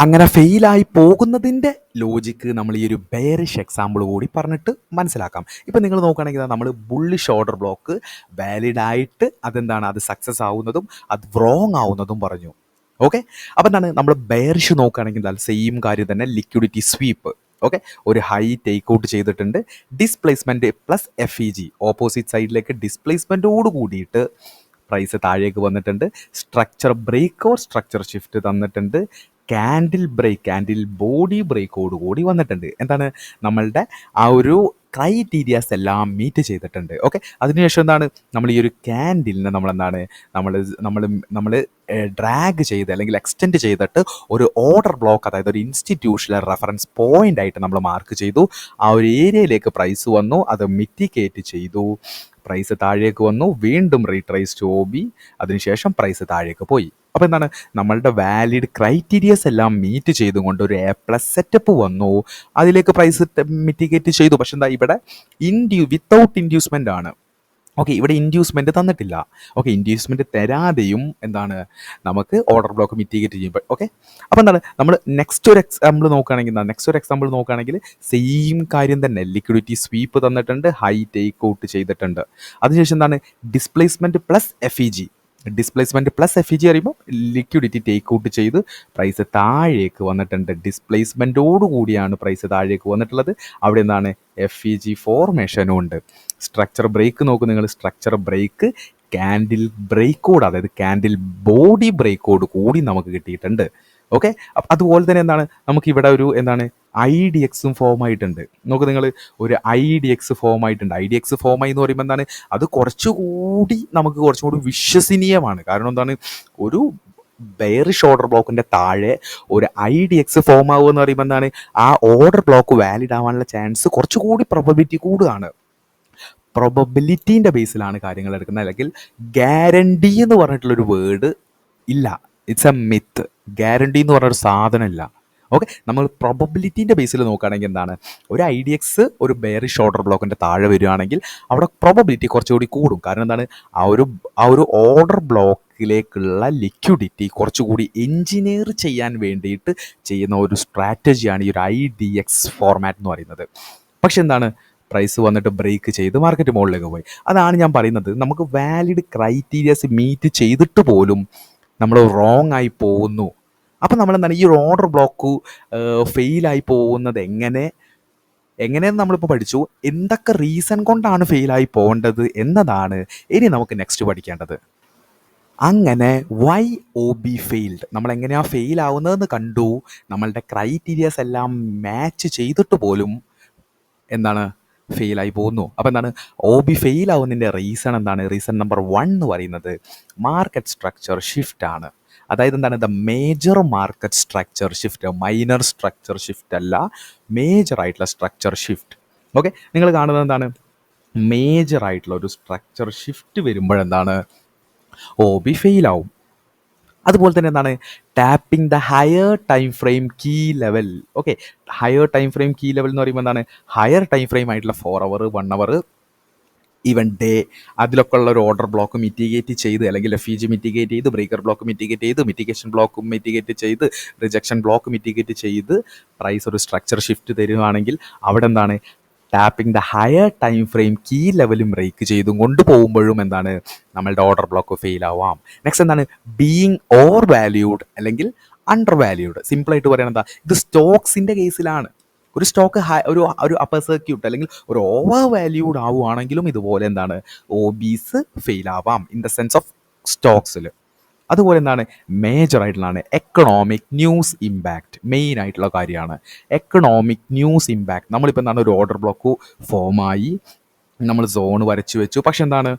അങ്ങനെ ഫെയിലായി പോകുന്നതിൻ്റെ ലോജിക്ക് നമ്മൾ ഈ ഒരു ബെയറിഷ് എക്സാമ്പിൾ കൂടി പറഞ്ഞിട്ട് മനസ്സിലാക്കാം. ഇപ്പം നിങ്ങൾ നോക്കുകയാണെങ്കിൽ നമ്മൾ ബുള്ളിഷ് ഓർഡർ ബ്ലോക്ക് വാലിഡായിട്ട് അതെന്താണ് അത് സക്സസ് ആവുന്നതും അത് റോങ് ആവുന്നതും പറഞ്ഞു. ഓക്കെ, അപ്പം എന്താണ് നമ്മൾ ബെയറിഷ് നോക്കുകയാണെങ്കിൽ സെയിം കാര്യം തന്നെ. ലിക്വിഡിറ്റി സ്വീപ്പ്, ഓക്കെ, ഒരു ഹൈ ടേക്ക് ഔട്ട് ചെയ്തിട്ടുണ്ട്. ഡിസ്പ്ലേസ്മെൻറ്റ് പ്ലസ് FEG, ഓപ്പോസിറ്റ് സൈഡിലേക്ക് ഡിസ്പ്ലേസ്മെൻറ്റോട് കൂടിയിട്ട് പ്രൈസ് താഴേക്ക് വന്നിട്ടുണ്ട്. Structure break or structure shift തന്നിട്ടുണ്ട്. ക്യാൻഡിൽ ബോഡി ബ്രേക്കോട് കൂടി വന്നിട്ടുണ്ട്. എന്താണ് നമ്മളുടെ ആ ഒരു ക്രൈറ്റീരിയാസ് എല്ലാം മീറ്റ് ചെയ്തിട്ടുണ്ട്. ഓക്കെ, അതിനുശേഷം എന്താണ് നമ്മൾ ഈ ഒരു ക്യാൻഡിലിനെ നമ്മൾ ഡ്രാഗ് ചെയ്ത് അല്ലെങ്കിൽ എക്സ്റ്റെൻഡ് ചെയ്തിട്ട് ഒരു ഓർഡർ ബ്ലോക്ക്, അതായത് ഒരു ഇൻസ്റ്റിറ്റ്യൂഷണൽ റെഫറൻസ് പോയിന്റ് ആയിട്ട് നമ്മൾ മാർക്ക് ചെയ്തു. ആ ഒരു ഏരിയയിലേക്ക് പ്രൈസ് വന്നു, അത് മിറ്റിഗേറ്റ് ചെയ്തു. പ്രൈസ് താഴേക്ക് വന്നു, വീണ്ടും റീട്രേസ് ടു ഒ ബി, അതിനുശേഷം പ്രൈസ് താഴേക്ക് പോയി. അപ്പോൾ എന്താണ്, നമ്മളുടെ വാലിഡ് ക്രൈറ്റീരിയസ് എല്ലാം മീറ്റ് ചെയ്തുകൊണ്ട് ഒരു A+ സെറ്റപ്പ് വന്നു, അതിലേക്ക് പ്രൈസ് മിറ്റിഗേറ്റ് ചെയ്തു. പക്ഷെ എന്താ ഇവിടെ വിത്തൗട്ട് ഇൻഡ്യൂസ്മെൻ്റ് ആണ്. ഓക്കെ, ഇവിടെ ഇൻഡ്യൂസ്മെൻറ്റ് തന്നിട്ടില്ല. ഓക്കെ, ഇൻഡ്യൂസ്മെൻറ്റ് തരാതെയും എന്താണ് നമുക്ക് ഓർഡർ ബ്ലോക്ക് മിറ്റിഗേറ്റ് ചെയ്യുമ്പോൾ. ഓക്കെ, അപ്പോൾ എന്താണ് നമ്മൾ നെക്സ്റ്റ് ഒരു എക്സാമ്പിൾ നോക്കുകയാണെങ്കിൽ സെയിം കാര്യം തന്നെ. ലിക്വിഡിറ്റി സ്വീപ്പ് തന്നിട്ടുണ്ട്, ഹൈ ടേക്ക് ഔട്ട് ചെയ്തിട്ടുണ്ട്. അതിനുശേഷം എന്താണ് displacement plus FEG. Displacement plus FEG അറിയുമ്പോൾ ലിക്വിഡിറ്റി ടേക്ക് ഔട്ട് ചെയ്ത് പ്രൈസ് താഴേക്ക് വന്നിട്ടുണ്ട്. ഡിസ്പ്ലേസ്മെൻറ്റോട് കൂടിയാണ് പ്രൈസ് താഴേക്ക് വന്നിട്ടുള്ളത്. അവിടെ എന്താണ് FEG ഫോർമേഷനും ഉണ്ട്. സ്ട്രക്ചർ ബ്രേക്ക് നോക്കൂ നിങ്ങൾ. സ്ട്രക്ചർ ബ്രേക്ക് കാൻഡിൽ ബ്രേക്കോട്, അതായത് കാൻഡിൽ ബോഡി ബ്രേക്കോട് കൂടി നമുക്ക് കിട്ടിയിട്ടുണ്ട്. ഓക്കെ, അതുപോലെ തന്നെ എന്താണ് നമുക്ക് ഇവിടെ ഒരു എന്താണ് IDX ഫോം ആയിട്ടുണ്ട്. നോക്ക് നിങ്ങൾ, ഒരു IDX ഫോം ആയിട്ടുണ്ട്. IDX ഫോം ആയി എന്ന് പറയുമ്പോൾ എന്താണ്, അത് നമുക്ക് കുറച്ചും കൂടി വിശ്വസനീയമാണ്. കാരണം എന്താണ്, ഒരു ബെയറിഷ് ഓർഡർ ബ്ലോക്കിൻ്റെ താഴെ ഒരു IDX ഫോം ആവുക എന്ന് പറയുമ്പോൾ എന്താണ്, ആ ഓർഡർ ബ്ലോക്ക് വാലിഡ് ആവാനുള്ള ചാൻസ് കുറച്ചുകൂടി പ്രോബബിലിറ്റി കൂടുതലാണ്. പ്രോബബിലിറ്റീൻ്റെ ബേസിലാണ് കാര്യങ്ങൾ എടുക്കുന്നത്. അല്ലെങ്കിൽ ഗ്യാരണ്ടി എന്ന് പറഞ്ഞിട്ടുള്ളൊരു വേർഡ് ഇല്ല. It's A myth. ഗ്യാരണ്ടി എന്ന് പറഞ്ഞൊരു സാധനമില്ല. ഓക്കെ, നമ്മൾ പ്രോബബിലിറ്റീൻ്റെ ബേസിൽ നോക്കുകയാണെങ്കിൽ എന്താണ്, ഒരു IDX ഒരു ബെയറിഷ് ഓർഡർ ബ്ലോക്കിൻ്റെ താഴെ വരികയാണെങ്കിൽ അവിടെ പ്രോബബിലിറ്റി കുറച്ചുകൂടി കൂടും. കാരണം എന്താണ്, ആ ഒരു ഓർഡർ ബ്ലോക്കിലേക്കുള്ള ലിക്വിഡിറ്റി കുറച്ചുകൂടി എൻജിനീയർ ചെയ്യാൻ വേണ്ടിയിട്ട് ചെയ്യുന്ന ഒരു സ്ട്രാറ്റജിയാണ് ഈ ഒരു IDX ഫോർമാറ്റ് എന്ന് പറയുന്നത്. പക്ഷെ എന്താണ്, പ്രൈസ് വന്നിട്ട് ബ്രേക്ക് ചെയ്ത് മാർക്കറ്റ് മുകളിലേക്ക് പോയി. അതാണ് ഞാൻ പറയുന്നത്, നമുക്ക് വാലിഡ് ക്രൈറ്റീരിയസ് മീറ്റ് ചെയ്തിട്ട് പോലും നമ്മൾ റോങ് ആയി പോകുന്നു. അപ്പം നമ്മളെന്താണ് ഈ ഓർഡർ ബ്ലോക്ക് ഫെയിലായി പോകുന്നത് എങ്ങനെയെന്ന് നമ്മളിപ്പോൾ പഠിച്ചു. എന്തൊക്കെ റീസൺ കൊണ്ടാണ് ഫെയിലായി പോകേണ്ടത് എന്നതാണ് ഇനി നമുക്ക് നെക്സ്റ്റ് പഠിക്കേണ്ടത്. അങ്ങനെ YOB ഫെയിൽഡ്, നമ്മൾ എങ്ങനെയാണ് ഫെയിൽ ആവുന്നതെന്ന് കണ്ടു. നമ്മളുടെ ക്രൈറ്റീരിയസ് എല്ലാം മാച്ച് ചെയ്തിട്ട് പോലും എന്താണ് ഫെയിലായി പോകുന്നു. അപ്പോൾ എന്താണ് OB ഫെയിൽ ആവുന്നതിൻ്റെ റീസൺ എന്താണ്? റീസൺ നമ്പർ 1 എന്ന് പറയുന്നത് മാർക്കറ്റ് സ്ട്രക്ചർ ഷിഫ്റ്റ് ആണ്. അതായത് എന്താണ്, the major market structure shift, minor structure shift അല്ല, മേജർ ആയിട്ടുള്ള സ്ട്രക്ചർ ഷിഫ്റ്റ്. ഓക്കെ, നിങ്ങൾ കാണുന്നത് എന്താണ്, മേജർ ആയിട്ടുള്ള ഒരു സ്ട്രക്ചർ ഷിഫ്റ്റ് വരുമ്പോഴെന്താണ് OB ഫെയിലാവും. അതുപോലെ തന്നെ എന്താണ്, tapping the higher time frame key level. Okay, higher time frame key level എന്ന് പറയുമ്പോൾ എന്താണ്, ഹയർ ടൈം ഫ്രെയിം ആയിട്ടുള്ള 4 അവർ 1 അവർ ഈവൻ ഡേ, അതിലൊക്കെ ഉള്ള ഒരു ഓർഡർ ബ്ലോക്ക് മിറ്റിഗേറ്റ് ചെയ്ത്, അല്ലെങ്കിൽ FEG മിറ്റിഗേറ്റ് ചെയ്ത്, ബ്രേക്കർ ബ്ലോക്ക് മിറ്റിഗേറ്റ് ചെയ്ത്, മിറ്റിഗേഷൻ ബ്ലോക്ക് മിറ്റിഗേറ്റ് ചെയ്ത്, റിജക്ഷൻ ബ്ലോക്ക് മിറ്റിഗേറ്റ് ചെയ്ത് പ്രൈസ് ഒരു സ്ട്രക്ചർ ഷിഫ്റ്റ് തരുവാണെങ്കിൽ അവിടെ എന്താണ്, tapping the higher time frame key ലെവലും ബ്രേക്ക് ചെയ്തും കൊണ്ടുപോകുമ്പോഴും എന്താണ് നമ്മളുടെ ഓർഡർ ബ്ലോക്ക് ഫെയിൽ ആവാം. നെക്സ്റ്റ് എന്താണ്, ബീയിങ് ഓവർ വാല്യൂഡ് അല്ലെങ്കിൽ അണ്ടർ വാല്യൂഡ്. സിമ്പിളായിട്ട് പറയുന്നത് എന്താ, ഇത് സ്റ്റോക്സിൻ്റെ കേസിലാണ്. ഒരു സ്റ്റോക്ക് ഒരു അപ്പർ സർക്യൂട്ട് അല്ലെങ്കിൽ ഒരു ഓവർ വാല്യൂഡ് ആവുകയാണെങ്കിലും ഇതുപോലെ എന്താണ് OBs ഫെയിൽ ആവാം ഇൻ ദ സെൻസ് ഓഫ് സ്റ്റോക്സിൽ. അതുപോലെ എന്താണ്, മേജർ ആയിട്ടുള്ളതാണ് എക്കണോമിക് ന്യൂസ് ഇമ്പാക്റ്റ്. മെയിൻ ആയിട്ടുള്ള കാര്യമാണ് എക്കണോമിക് ന്യൂസ് ഇമ്പാക്റ്റ്. നമ്മളിപ്പോൾ എന്താണ്, ഒരു ഓർഡർ ബ്ലോക്ക് ഫോമായി നമ്മൾ സോൺ വരച്ചു വെച്ചു. പക്ഷെ എന്താണ്,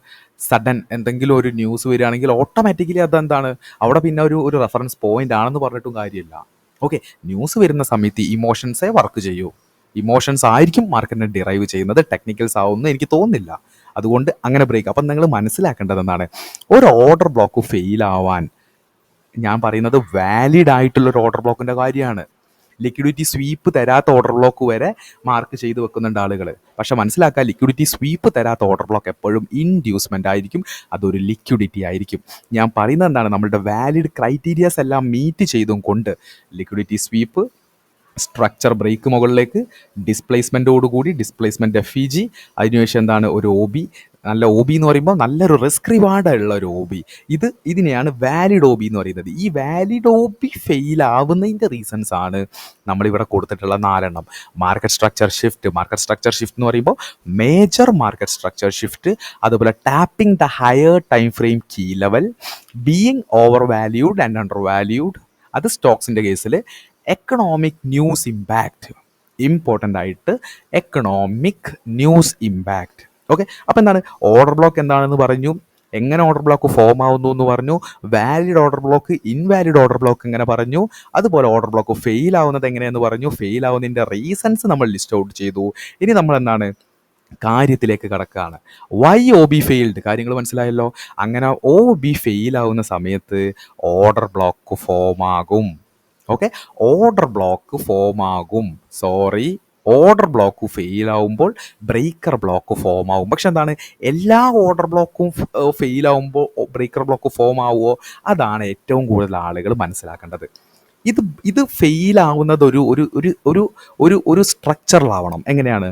സഡൻ എന്തെങ്കിലും ഒരു ന്യൂസ് വരികയാണെങ്കിൽ ഓട്ടോമാറ്റിക്കലി അതെന്താണ് അവിടെ പിന്നെ ഒരു റെഫറൻസ് പോയിന്റ് ആണെന്ന് പറഞ്ഞിട്ടും കാര്യമില്ല. ഓക്കെ, ന്യൂസ് വരുന്ന സമയത്ത് ഇമോഷൻസേ വർക്ക് ചെയ്യൂ. ഇമോഷൻസ് ആയിരിക്കും മാർക്കറ്റിനെ ഡിറൈവ് ചെയ്യുന്നത്, ടെക്നിക്കൽസ് ആവുമെന്ന് എനിക്ക് തോന്നുന്നില്ല. അതുകൊണ്ട് അങ്ങനെ ബ്രേക്ക്. അപ്പം നിങ്ങൾ മനസ്സിലാക്കേണ്ടത് എന്താണ്, ഒരു ഓർഡർ ബ്ലോക്ക് ഫെയിൽ ആവാൻ ഞാൻ പറയുന്നത് വാലിഡ് ആയിട്ടുള്ളൊരു ഓർഡർ ബ്ലോക്കിൻ്റെ കാര്യമാണ്. ലിക്വിഡിറ്റി സ്വീപ്പ് തരാത്ത ഓർഡർ ബ്ലോക്ക് വരെ മാർക്ക് ചെയ്ത് വെക്കുന്നുണ്ട് ആളുകൾ. പക്ഷെ മനസ്സിലാക്കുക, ലിക്വിഡിറ്റി സ്വീപ്പ് തരാത്ത ഓർഡർ ബ്ലോക്ക് എപ്പോഴും ഇൻഡ്യൂസ്മെൻ്റ് ആയിരിക്കും, അതൊരു ലിക്വിഡിറ്റി ആയിരിക്കും. ഞാൻ പറയുന്നത് എന്താണ്, നമ്മളുടെ വാലിഡ് ക്രൈറ്റീരിയസ് എല്ലാം മീറ്റ് ചെയ്തും കൊണ്ട് ലിക്വിഡിറ്റി സ്വീപ്പ്, സ്ട്രക്ചർ ബ്രേക്ക് മുകളിലേക്ക്, ഡിസ്പ്ലേസ്മെൻറ്റോടുകൂടി ഡിസ്പ്ലേസ്മെൻറ്റ് FEG, അതിനുശേഷം എന്താണ് ഒരു OB. നല്ല OB എന്ന് പറയുമ്പോൾ നല്ലൊരു റിസ്ക് റിവാർഡുള്ള ഒരു OB. ഇതിനെയാണ് വാലിഡ് OB എന്ന് പറയുന്നത്. ഈ വാലിഡ് OB ഫെയിൽ ആവുന്നതിൻ്റെ റീസൺസ് ആണ് നമ്മളിവിടെ കൊടുത്തിട്ടുള്ള 4 മാർക്കറ്റ് സ്ട്രക്ചർ ഷിഫ്റ്റ് എന്ന് പറയുമ്പോൾ മേജർ മാർക്കറ്റ് സ്ട്രക്ചർ ഷിഫ്റ്റ്, അതുപോലെ tapping the higher time frame key level, being over valued and under valued, അത് സ്റ്റോക്സിൻ്റെ കേസിൽ. എക്കണോമിക് ന്യൂസ് ഇമ്പാക്റ്റ്, ഇമ്പോർട്ടൻ്റ് ആയിട്ട് എക്കണോമിക് ന്യൂസ് ഇമ്പാക്റ്റ്. ഓക്കെ, അപ്പോൾ എന്താണ് ഓർഡർ ബ്ലോക്ക് എന്താണെന്ന് പറഞ്ഞു, എങ്ങനെ ഓർഡർ ബ്ലോക്ക് ഫോം ആവുന്നു എന്ന് പറഞ്ഞു, valid order block invalid order block എങ്ങനെ പറഞ്ഞു, അതുപോലെ ഓർഡർ ബ്ലോക്ക് ഫെയിൽ ആവുന്നത് എങ്ങനെയെന്ന് പറഞ്ഞു, ഫെയിൽ ആവുന്നതിൻ്റെ റീസൺസ് നമ്മൾ ലിസ്റ്റ് ഔട്ട് ചെയ്തു. ഇനി നമ്മൾ എന്താണ് കാര്യത്തിലേക്ക് കടക്കുകയാണ്. വൈ ഒ ബി ഫെയിൽഡ്, കാര്യങ്ങൾ മനസ്സിലായല്ലോ. അങ്ങനെ ഒ ബി ഫെയിലാവുന്ന സമയത്ത് ഓർഡർ ബ്ലോക്ക് ഫോം ആകും. ഓക്കെ, ഓർഡർ ബ്ലോക്ക് ഫോം ആകും. സോറി, ഓർഡർ ബ്ലോക്ക് ഫെയിലാവുമ്പോൾ ബ്രേക്കർ ബ്ലോക്ക് ഫോം ആവും. പക്ഷെ എന്താണ്, എല്ലാ ഓർഡർ ബ്ലോക്കും ഫെയിലാവുമ്പോൾ ബ്രേക്കർ ബ്ലോക്ക് ഫോം ആവുമോ? അതാണ് ഏറ്റവും കൂടുതൽ ആളുകൾ മനസ്സിലാക്കേണ്ടത്. ഇത് ഇത് ഫെയിലാവുന്നത് ഒരു ഒരു ഒരു ഒരു ഒരു ഒരു സ്ട്രക്ചറിലാവണം. എങ്ങനെയാണ്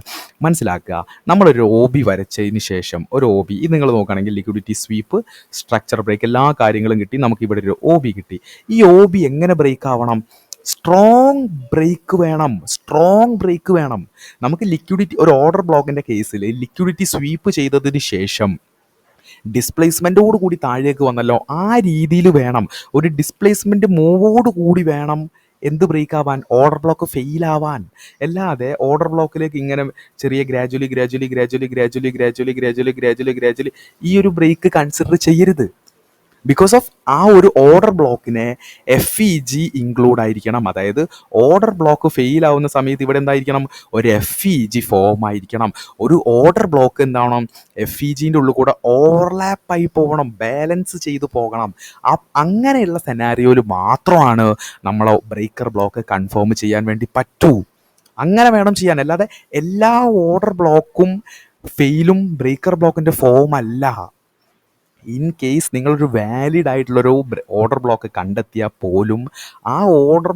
മനസ്സിലാക്കുക? നമ്മളൊരു ഒ ബി വരച്ചതിന് ശേഷം ഒരു ഒ ബി, ഇത് നിങ്ങൾ നോക്കുകയാണെങ്കിൽ ലിക്വിഡിറ്റി സ്വീപ്പ്, സ്ട്രക്ചർ ബ്രേക്ക്, എല്ലാ കാര്യങ്ങളും കിട്ടി. നമുക്ക് ഇവിടെ ഒരു ഒ ബി കിട്ടി. ഈ ഒ ബി എങ്ങനെ ബ്രേക്ക് ആവണം? സ്ട്രോങ് ബ്രേക്ക് വേണം. സ്ട്രോങ് ബ്രേക്ക് വേണം. നമുക്ക് ലിക്വിഡിറ്റി, ഒരു ഓർഡർ ബ്ലോക്കിൻ്റെ കേസിൽ ലിക്വിഡിറ്റി സ്വീപ്പ് ചെയ്തതിന് ശേഷം ഡിസ്പ്ലേസ്മെൻറ്റോട് കൂടി താഴേക്ക് വന്നല്ലോ, ആ രീതിയിൽ വേണം. ഒരു ഡിസ്പ്ലേസ്മെൻറ്റ് മൂവോട് കൂടി വേണം എന്ത് ബ്രേക്ക് ആവാൻ? ഓർഡർ ബ്ലോക്ക് ഫെയിൽ ആവാൻ. അല്ലാതെ ഓർഡർ ബ്ലോക്കിലേക്ക് ഇങ്ങനെ ചെറിയ ഗ്രാജുവലി ഈ ഒരു ബ്രേക്ക് കൺസിഡർ ചെയ്യരുത്. ബിക്കോസ് ഓഫ് ആ ഒരു ഓർഡർ ബ്ലോക്കിനെ FEG ഇൻക്ലൂഡ് ആയിരിക്കണം. അതായത് ഓർഡർ ബ്ലോക്ക് ഫെയിൽ ആവുന്ന സമയത്ത് ഇവിടെ എന്തായിരിക്കണം? ഒരു FEG ഫോം ആയിരിക്കണം. ഒരു ഓർഡർ ബ്ലോക്ക് എന്താവണം? FEGൻ്റെ ഉള്ളിൽ കൂടെ ഓവർലാപ്പായി പോകണം, ബാലൻസ് ചെയ്തു പോകണം. അങ്ങനെയുള്ള സെനാരിയോയിൽ മാത്രമാണ് നമ്മൾ ബ്രേക്കർ ബ്ലോക്ക് കൺഫേം ചെയ്യാൻ വേണ്ടി പറ്റൂ. അങ്ങനെ വേണം ചെയ്യാൻ. അല്ലാതെ എല്ലാ ഓർഡർ ബ്ലോക്കും ഫെയിലും ബ്രേക്കർ ബ്ലോക്കിൻ്റെ ഫോം അല്ല. ഇൻ കേസ് നിങ്ങളൊരു വാലിഡ് ആയിട്ടുള്ളൊരു ഓർഡർ ബ്ലോക്ക് കണ്ടെത്തിയാൽ പോലും ആ ഓർഡർ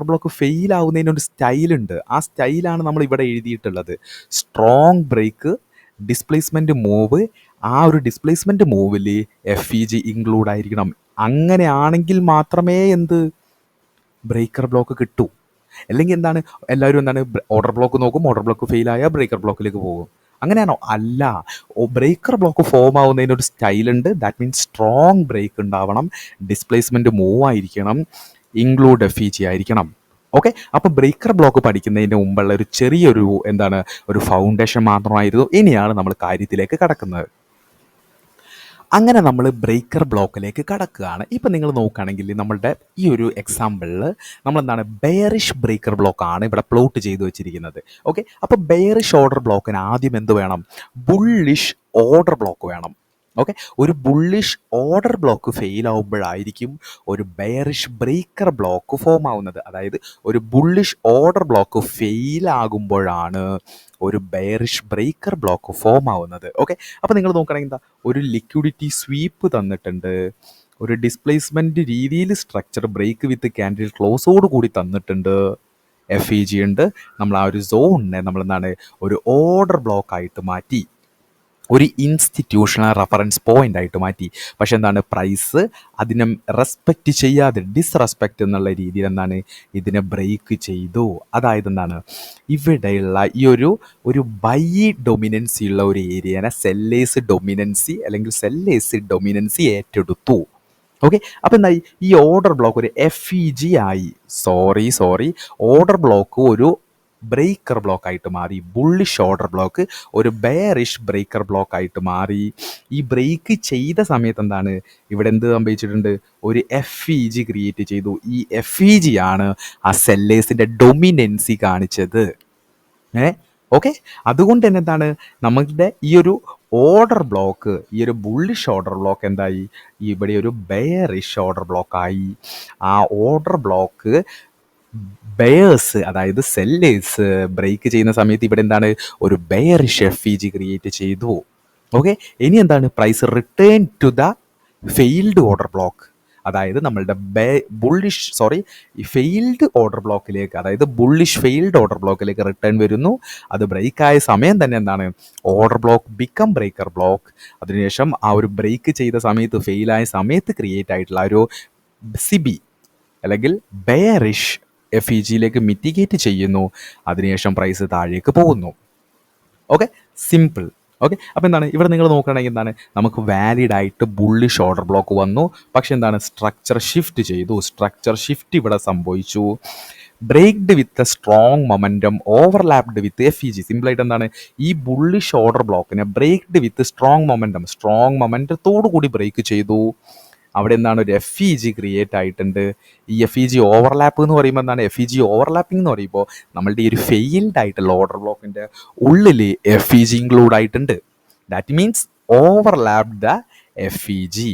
ബ്ലോക്ക് ഫെയിൽ ആവുന്നതിനൊരു സ്റ്റൈലുണ്ട്. ആ സ്റ്റൈലാണ് നമ്മൾ ഇവിടെ എഴുതിയിട്ടുള്ളത്. Strong break, displacement move. ആ ഒരു ഡിസ്പ്ലേസ്മെൻറ്റ് മൂവിൽ FEG ഇൻക്ലൂഡ് ആയിരിക്കണം. അങ്ങനെയാണെങ്കിൽ മാത്രമേ ബ്രേക്കർ ബ്ലോക്ക് കിട്ടൂ. അല്ലെങ്കിൽ എന്താണ്, എല്ലാവരും എന്താണ്, ഓർഡർ ബ്ലോക്ക് നോക്കും, ഓർഡർ ബ്ലോക്ക് ഫെയിലായാൽ ബ്രേക്കർ ബ്ലോക്കിലേക്ക് പോകും. അങ്ങനെയാണോ? അല്ല. ബ്രേക്കർ ബ്ലോക്ക് ഫോം ആവുന്നതിനൊരു സ്റ്റൈലുണ്ട്. ദാറ്റ് മീൻസ് സ്ട്രോങ് ബ്രേക്ക് ഉണ്ടാവണം, ഡിസ്പ്ലേസ്മെൻറ്റ് മൂവ് ആയിരിക്കണം, ഇൻക്ലൂഡ് FEG ആയിരിക്കണം. ഓക്കെ, അപ്പോൾ ബ്രേക്കർ ബ്ലോക്ക് പഠിക്കുന്നതിന് മുമ്പുള്ള ഒരു ചെറിയൊരു ഒരു ഫൗണ്ടേഷൻ മാത്രമായിരുന്നു. ഇനിയാണ് നമ്മൾ കാര്യത്തിലേക്ക് കടക്കുന്നത്. അങ്ങനെ നമ്മൾ ബ്രേക്കർ ബ്ലോക്കിലേക്ക് കടക്കുകയാണ്. ഇപ്പം നിങ്ങൾ നോക്കുകയാണെങ്കിൽ നമ്മളുടെ ഈ ഒരു എക്സാമ്പിളിൽ നമ്മളെന്താണ്, ബെയറിഷ് ബ്രേക്കർ ബ്ലോക്കാണ് ഇവിടെ പ്ലോട്ട് ചെയ്ത് വെച്ചിരിക്കുന്നത്. ഓക്കെ, അപ്പോൾ ബെയറിഷ് ഓർഡർ ബ്ലോക്കിന് ആദ്യം എന്ത് വേണം? ബുള്ളിഷ് ഓർഡർ ബ്ലോക്ക് വേണം. ഓക്കെ, ഒരു ബുള്ളിഷ് ഓർഡർ ബ്ലോക്ക് ഫെയിൽ ആവുമ്പോഴായിരിക്കും ഒരു ബെയറിഷ് ബ്രേക്കർ ബ്ലോക്ക് ഫോം ആവുന്നത്. അതായത് ഒരു ബുള്ളിഷ് ഓർഡർ ബ്ലോക്ക് ഫെയിൽ ആകുമ്പോഴാണ് ഒരു ബെയറിഷ് ബ്രേക്കർ ബ്ലോക്ക് ഫോം ആവുന്നത്. ഓക്കെ, അപ്പോൾ നിങ്ങൾ നോക്കുകയാണെങ്കിൽ ഒരു ലിക്വിഡിറ്റി സ്വീപ്പ് തന്നിട്ടുണ്ട്, ഒരു ഡിസ്പ്ലേസ്മെൻറ്റ് രീതിയിൽ സ്ട്രക്ചർ ബ്രേക്ക് വിത്ത് ക്യാൻഡിൽ ക്ലോസോട് കൂടി തന്നിട്ടുണ്ട്, FEG ഉണ്ട്. നമ്മൾ ആ ഒരു സോണിനെ നമ്മളെന്താണ്, ഒരു ഓർഡർ ബ്ലോക്കായിട്ട് മാറ്റി, ഒരു ഇൻസ്റ്റിറ്റ്യൂഷണൽ റഫറൻസ് പോയിൻ്റ് ആയിട്ട് മാറ്റി. പക്ഷെ എന്താണ്, പ്രൈസ് അതിനെ റെസ്പെക്റ്റ് ചെയ്യാതെ, ഡിസ്റെസ്പെക്റ്റ് എന്നുള്ള രീതിയിൽ ഇതിനെ ബ്രേക്ക് ചെയ്തു. അതായത് ഇവിടെയുള്ള ഈ ഒരു ബൈ ഡൊമിനൻസി ഉള്ള ഒരു ഏരിയനെ സെല്ലേഴ്സ് ഡൊമിനൻസി അല്ലെങ്കിൽ സെല്ലേഴ്സ് ഡൊമിനൻസി ഏറ്റെടുത്തു. ഓക്കെ, അപ്പോൾ എന്തായി? ഈ ഓർഡർ ബ്ലോക്ക് ഒരു FEG ആയി. സോറി ഓർഡർ ബ്ലോക്ക് ഒരു ബ്രേക്കർ ബ്ലോക്ക് ആയിട്ട് മാറി. ബുള്ളിഷ് ഓർഡർ ബ്ലോക്ക് ഒരു ബെയറിഷ് ബ്രേക്കർ ബ്ലോക്ക് ആയിട്ട് മാറി. ഈ ബ്രേക്ക് ചെയ്ത സമയത്ത് ഇവിടെ എന്ത് സംഭവിച്ചിട്ടുണ്ട്? ഒരു FEG ക്രിയേറ്റ് ചെയ്തു. ഈ FEG ആണ് ആ സെല്ലേഴ്സിൻ്റെ ഡൊമിനൻസി കാണിച്ചത്. ഓക്കെ, അതുകൊണ്ട് തന്നെ നമ്മളുടെ ഈ ഒരു ഓർഡർ ബ്ലോക്ക്, ഈ ഒരു ബുള്ളിഷ് ഓർഡർ ബ്ലോക്ക് എന്തായി? ഇവിടെ ഒരു ബെയറിഷ് ഓർഡർ ബ്ലോക്കായി. ആ ഓർഡർ ബ്ലോക്ക് ബെയേഴ്സ്, അതായത് സെല്ലേഴ്സ് ബ്രേക്ക് ചെയ്യുന്ന സമയത്ത് ഇവിടെ ഒരു ബെയറിഷ് FEG ക്രിയേറ്റ് ചെയ്തു. ഓക്കെ, ഇനി price return to the failed order block. അതായത് നമ്മളുടെ ഈ ഫെയിൽഡ് ഓർഡർ ബ്ലോക്കിലേക്ക്, അതായത് ബുള്ളിഷ് ഫെയിൽഡ് ഓർഡർ ബ്ലോക്കിലേക്ക് റിട്ടേൺ വരുന്നു. അത് ബ്രേക്കായ സമയം തന്നെ order block become breaker block. അതിനുശേഷം ആ ഒരു ബ്രേക്ക് ചെയ്ത സമയത്ത്, ഫെയിലായ സമയത്ത് ക്രിയേറ്റ് ആയിട്ടുള്ള ഒരു സിബി അല്ലെങ്കിൽ ബെയറിഷ് FEGയിലേക്ക് മിറ്റിഗേറ്റ് ചെയ്യുന്നു. അതിനുശേഷം പ്രൈസ് താഴേക്ക് പോകുന്നു. Okay, simple. ഓക്കെ, അപ്പോൾ ഇവിടെ നിങ്ങൾ നോക്കുകയാണെങ്കിൽ നമുക്ക് വാലിഡ് ആയിട്ട് ബുള്ളിഷ് ഓർഡർ ബ്ലോക്ക് വന്നു. പക്ഷെ സ്ട്രക്ചർ ഷിഫ്റ്റ് ചെയ്തു. സ്ട്രക്ചർ ഷിഫ്റ്റ് ഇവിടെ സംഭവിച്ചു. Breaked with strong momentum, overlapped with FEG. സിമ്പിളായിട്ട് ഈ ബുള്ളിഷ് ഓർഡർ ബ്ലോക്കിനെ ബ്രേക്ക്ഡ് വിത്ത് സ്ട്രോങ് മൊമെൻറ്റത്തോടു കൂടി ബ്രേക്ക് ചെയ്തു. അവിടെ എന്താണ് ഒരു എഫ് ഇ ജി ക്രിയേറ്റ് ആയിട്ടുണ്ട്. ഈ എഫ് ഇ ജി ഓവർലാപ്പ് എന്ന് പറയുമ്പോൾ എന്താണ്, എഫ് ഇ ജി ഓവർലാപ്പിംഗ് എന്ന് പറയുമ്പോൾ നമ്മളുടെ ഈ ഒരു ഫെയിൽഡ് ആയിട്ടുള്ള ഓർഡർ ബ്ലോക്കിൻ്റെ ഉള്ളിൽ എഫ് ഇ ജി ഇൻക്ലൂഡ് ആയിട്ടുണ്ട്. That means overlap the F E G.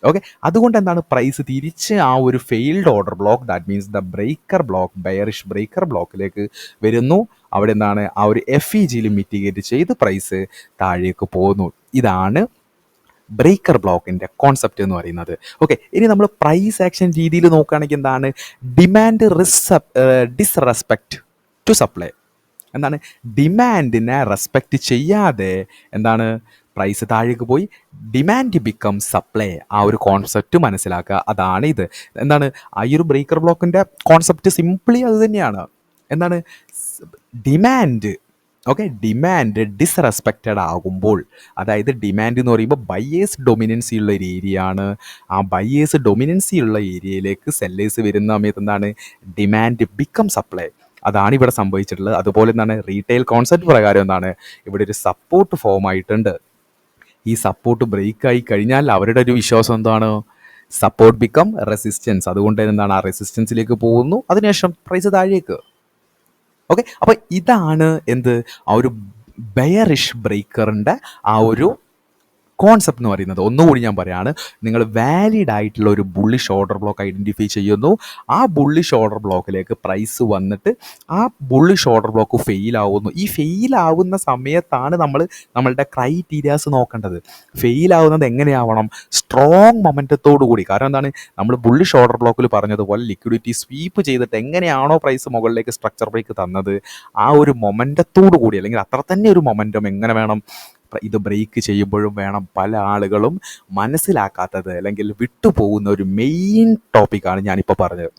Okay, അതുകൊണ്ട് എന്താണ് പ്രൈസ് തിരിച്ച് ആ ഒരു failed order block, that means the breaker block, bearish breaker ബ്ലോക്കിലേക്ക് വരുന്നു. അവിടെ എന്താണ് ആ ഒരു എഫ് ഇ ജിയിൽ മിറ്റിഗേറ്റ് ചെയ്ത് പ്രൈസ് താഴേക്ക് പോകുന്നു. ഇതാണ് ബ്രേക്കർ ബ്ലോക്കിൻ്റെ കോൺസെപ്റ്റ് എന്ന് പറയുന്നത്. ഓക്കെ, ഇനി നമ്മൾ പ്രൈസ് ആക്ഷൻ രീതിയിൽ നോക്കുകയാണെങ്കിൽ എന്താണ്, ഡിമാൻഡ് ഡിസ്റെസ്പെക്റ്റ് ടു സപ്ലൈ. എന്താണ്, ഡിമാൻഡിനെ റെസ്പെക്റ്റ് ചെയ്യാതെ എന്താണ് പ്രൈസ് താഴേക്ക് പോയി, ഡിമാൻഡ് ബിക്കം സപ്ലൈ. ആ ഒരു കോൺസെപ്റ്റ് മനസ്സിലാക്കുക. അതാണ് ഇത്. എന്താണ് ആ ഈ ഒരു ബ്രേക്കർ ബ്ലോക്കിൻ്റെ കോൺസെപ്റ്റ് സിംപ്ലി അത് തന്നെയാണ്. എന്താണ് ഡിമാൻഡ്, ഓക്കെ, ഡിമാൻഡ് ഡിസ്റെസ്പെക്റ്റഡ് ആകുമ്പോൾ, അതായത് ഡിമാൻഡ് എന്ന് പറയുമ്പോൾ ബയേഴ്സ് ഡൊമിനൻസി ഉള്ള ഒരു ഏരിയ ആണ്. ആ ബയേഴ്സ് ഡൊമിനൻസി ഉള്ള ഏരിയയിലേക്ക് സെല്ലേഴ്സ് വരുന്ന സമയത്ത് എന്താണ്, ഡിമാൻഡ് ബിക്കം സപ്ലൈ. അതാണ് ഇവിടെ സംഭവിച്ചിട്ടുള്ളത്. അതുപോലെ എന്താണ് റീറ്റെയിൽ കോൺസെപ്റ്റ് പ്രകാരം എന്താണ് ഇവിടെ ഒരു സപ്പോർട്ട് ഫോം ആയിട്ടുണ്ട്. ഈ സപ്പോർട്ട് ബ്രേക്ക് ആയി കഴിഞ്ഞാൽ അവരുടെ ഒരു വിശ്വാസം എന്താണ്, സപ്പോർട്ട് ബിക്കം റെസിസ്റ്റൻസ്. അതുകൊണ്ട് എന്താണ് ആ റെസിസ്റ്റൻസിലേക്ക് പോകുന്നു, അതിനുശേഷം പ്രൈസ് താഴേക്ക്. ഓക്കെ, അപ്പോൾ ഇതാണ് എന്ത്, ആ ഒരു ബെയറിഷ് ബ്രേക്കറിൻ്റെ ആ ഒരു കോൺസെപ്റ്റ് എന്ന് പറയുന്നത്. ഒന്നുകൂടി ഞാൻ പറയാണ്, നിങ്ങൾ വാലിഡ് ആയിട്ടുള്ള ഒരു ബുള്ളിഷ് ഓർഡർ ബ്ലോക്ക് ഐഡൻറ്റിഫൈ ചെയ്യുന്നു. ആ ബുള്ളിഷ് ഓർഡർ ബ്ലോക്കിലേക്ക് പ്രൈസ് വന്നിട്ട് ആ ബുള്ളിഷ് ഓർഡർ ബ്ലോക്ക് ഫെയിൽ ആവുന്നു. ഈ ഫെയിൽ ആവുന്ന സമയത്താണ് നമ്മളുടെ ക്രൈറ്റീരിയാസ് നോക്കേണ്ടത്. ഫെയിൽ ആവുന്നത് എങ്ങനെയാവണം, സ്ട്രോങ് മൊമെൻറ്റത്തോടു കൂടി. കാരണം എന്താണ്, നമ്മൾ ബുള്ളിഷ് ഓർഡർ ബ്ലോക്കിൽ പറഞ്ഞതുപോലെ ലിക്വിഡിറ്റി സ്വീപ്പ് ചെയ്തിട്ട് എങ്ങനെയാണോ പ്രൈസ് മുകളിലേക്ക് സ്ട്രക്ചർ ബ്രേക്ക് തന്നത്, ആ ഒരു മൊമെൻറ്റത്തോടു കൂടി, അല്ലെങ്കിൽ അത്ര തന്നെ ഒരു മൊമെൻറ്റം എങ്ങനെ വേണം ഇത് ബ്രേക്ക് ചെയ്യുമ്പോഴും വേണം. പല ആളുകളും മനസ്സിലാക്കാത്തത് അല്ലെങ്കിൽ വിട്ടുപോകുന്ന ഒരു മെയിൻ ടോപ്പിക്കാണ് ഞാനിപ്പോൾ പറഞ്ഞത്.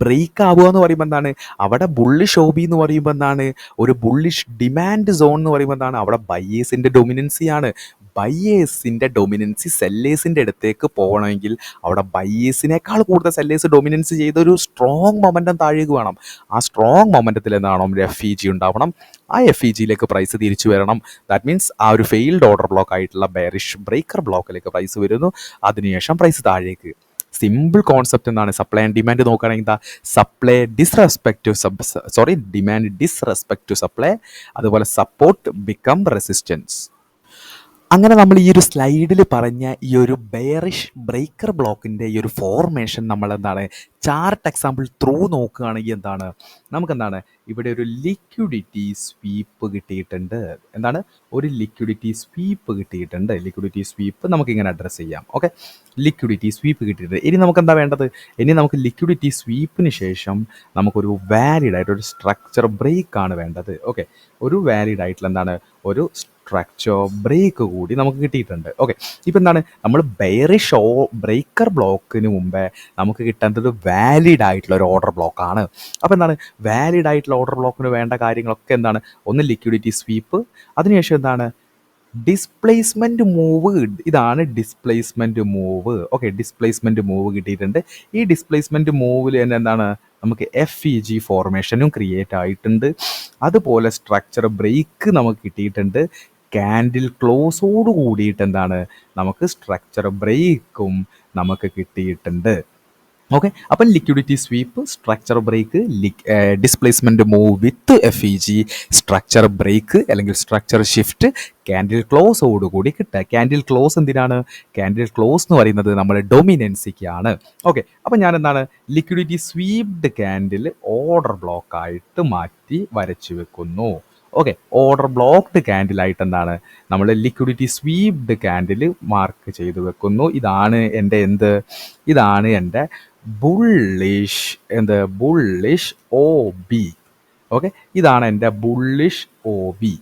ബ്രേക്ക് ആവുക എന്ന് പറയുമ്പോൾ എന്താണ്, അവിടെ ബുള്ളിഷ് ഓബി എന്ന് പറയുമ്പോൾ എന്താണ്, ഒരു ബുള്ളിഷ് ഡിമാൻഡ് സോൺ എന്ന് പറയുമ്പോൾ എന്താണ്, അവിടെ ബയേഴ്സിൻ്റെ ഡൊമിനൻസിയാണ്. ബയേഴ്സിൻ്റെ ഡൊമിനൻസി സെല്ലേഴ്സിൻ്റെ അടുത്തേക്ക് പോകണമെങ്കിൽ അവിടെ ബയേഴ്സിനേക്കാൾ കൂടുതൽ സെല്ലേഴ്സ് ഡൊമിനൻസ് ചെയ്തൊരു സ്ട്രോങ് മൊമെൻറ്റം താഴേക്ക് വേണം. ആ സ്ട്രോങ് മൊമെൻറ്റത്തിൽ എന്താണോ ഒരു എഫ് ഇ ജി ഉണ്ടാവണം. ആ എഫ് ഇ ജിയിലേക്ക് പ്രൈസ് തിരിച്ചു വരണം. ദാറ്റ് മീൻസ് ആ ഒരു ഫെയിൽഡ് ഓർഡർ ബ്ലോക്ക് ആയിട്ടുള്ള ബെയറിഷ് ബ്രേക്കർ ബ്ലോക്കിലേക്ക് പ്രൈസ് വരുന്നു. അതിനുശേഷം പ്രൈസ് താഴേക്ക്. സിമ്പിൾ കോൺസെപ്റ്റ് എന്താണ്, സപ്ലൈ ആൻഡ് ഡിമാൻഡ് നോക്കുകയാണെങ്കിൽ എന്താ, supply disrespect to demand disrespect to supply, അതുപോലെ സപ്പോർട്ട് ബിക്കം റെസിസ്റ്റൻസ്. അങ്ങനെ നമ്മൾ ഈ ഒരു സ്ലൈഡിൽ പറഞ്ഞ ഈ ഒരു ബെയറിഷ് ബ്രേക്കർ ബ്ലോക്കിൻ്റെ ഈ ഒരു ഫോർമേഷൻ നമ്മൾ എന്താണ് ചാർട്ട് എക്സാമ്പിൾ ത്രൂ നോക്കുകയാണെങ്കിൽ എന്താണ്, നമുക്കെന്താണ് ഇവിടെ ഒരു ലിക്വിഡിറ്റി സ്വീപ്പ് കിട്ടിയിട്ടുണ്ട്. എന്താണ്, ഒരു ലിക്വിഡിറ്റി സ്വീപ്പ് കിട്ടിയിട്ടുണ്ട്. ലിക്വിഡിറ്റി സ്വീപ്പ് നമുക്കിങ്ങനെ അഡ്രസ്സ് ചെയ്യാം. ഓക്കെ, ലിക്വിഡിറ്റി സ്വീപ്പ് കിട്ടിയിട്ടുണ്ട്. ഇനി നമുക്ക് എന്താ വേണ്ടത്, ഇനി നമുക്ക് ലിക്വിഡിറ്റി സ്വീപ്പിന് ശേഷം നമുക്കൊരു വാലിഡ് ആയിട്ട് ഒരു സ്ട്രക്ചർ ബ്രേക്ക് ആണ് വേണ്ടത്. ഓക്കെ, ഒരു വാലിഡ് ആയിട്ടുള്ള എന്താണ് ഒരു സ്ട്രക്ചർ ബ്രേക്ക് കൂടി നമുക്ക് കിട്ടിയിട്ടുണ്ട്. ഓക്കെ, ഇപ്പം എന്താണ് നമ്മൾ ബെയറിഷ് ബ്രേക്കർ ബ്ലോക്കിന് മുമ്പേ നമുക്ക് കിട്ടേണ്ടത് വാലിഡ് ആയിട്ടുള്ള ഒരു ഓർഡർ ബ്ലോക്കാണ്. അപ്പോൾ എന്താണ് വാലിഡ് ആയിട്ടുള്ള ഓർഡർ ബ്ലോക്കിന് വേണ്ട കാര്യങ്ങളൊക്കെ എന്താണ്, ഒന്ന് ലിക്വിഡിറ്റി സ്വീപ്പ്, അതിനുശേഷം എന്താണ് ഡിസ്പ്ലേസ്മെൻറ്റ് മൂവ്. ഇതാണ് displacement move. Okay, displacement move കിട്ടിയിട്ടുണ്ട്. ഈ ഡിസ്പ്ലേസ്മെൻറ്റ് മൂവിൽ തന്നെ എന്താണ് നമുക്ക് എഫ് ഇ ജി ഫോർമേഷനും ക്രിയേറ്റ് ആയിട്ടുണ്ട്. അതുപോലെ സ്ട്രക്ചർ ബ്രേക്ക് നമുക്ക് കിട്ടിയിട്ടുണ്ട്. ക്യാൻഡിൽ ക്ലോസോട് കൂടിയിട്ട് എന്താണ് നമുക്ക് സ്ട്രക്ചർ ബ്രേക്കും നമുക്ക് കിട്ടിയിട്ടുണ്ട്. ഓക്കെ, അപ്പം liquidity sweep, structure break, displacement move with F E G, structure break അല്ലെങ്കിൽ സ്ട്രക്ചർ ഷിഫ്റ്റ്, ക്യാൻഡിൽ ക്ലോസോടുകൂടി കിട്ടുക. ക്യാൻഡിൽ ക്ലോസ് എന്തിനാണ്, ക്യാൻഡിൽ ക്ലോസ് എന്ന് പറയുന്നത് നമ്മുടെ ഡൊമിനൻസിക്കാണ്. ഓക്കെ, അപ്പം ഞാൻ എന്താണ് ലിക്വിഡിറ്റി സ്വീപ്ഡ് ക്യാൻഡിൽ ഓർഡർ ബ്ലോക്കായിട്ട് മാറ്റി വരച്ചു വെക്കുന്നു. ഓക്കെ, ഓർഡർ ബ്ലോക്ക്ഡ് ക്യാൻഡിലായിട്ട് എന്താണ് നമ്മൾ ലിക്വിഡിറ്റി സ്വീപ്ഡ് ക്യാൻഡിൽ മാർക്ക് ചെയ്ത് വെക്കുന്നു. ഇതാണ് എൻ്റെ ഇതാണ് എൻ്റെ ബുള്ളിഷ് ഒ ബി. ഓക്കെ, ഇതാണ് എൻ്റെ ബുള്ളിഷ് ഒ ബി.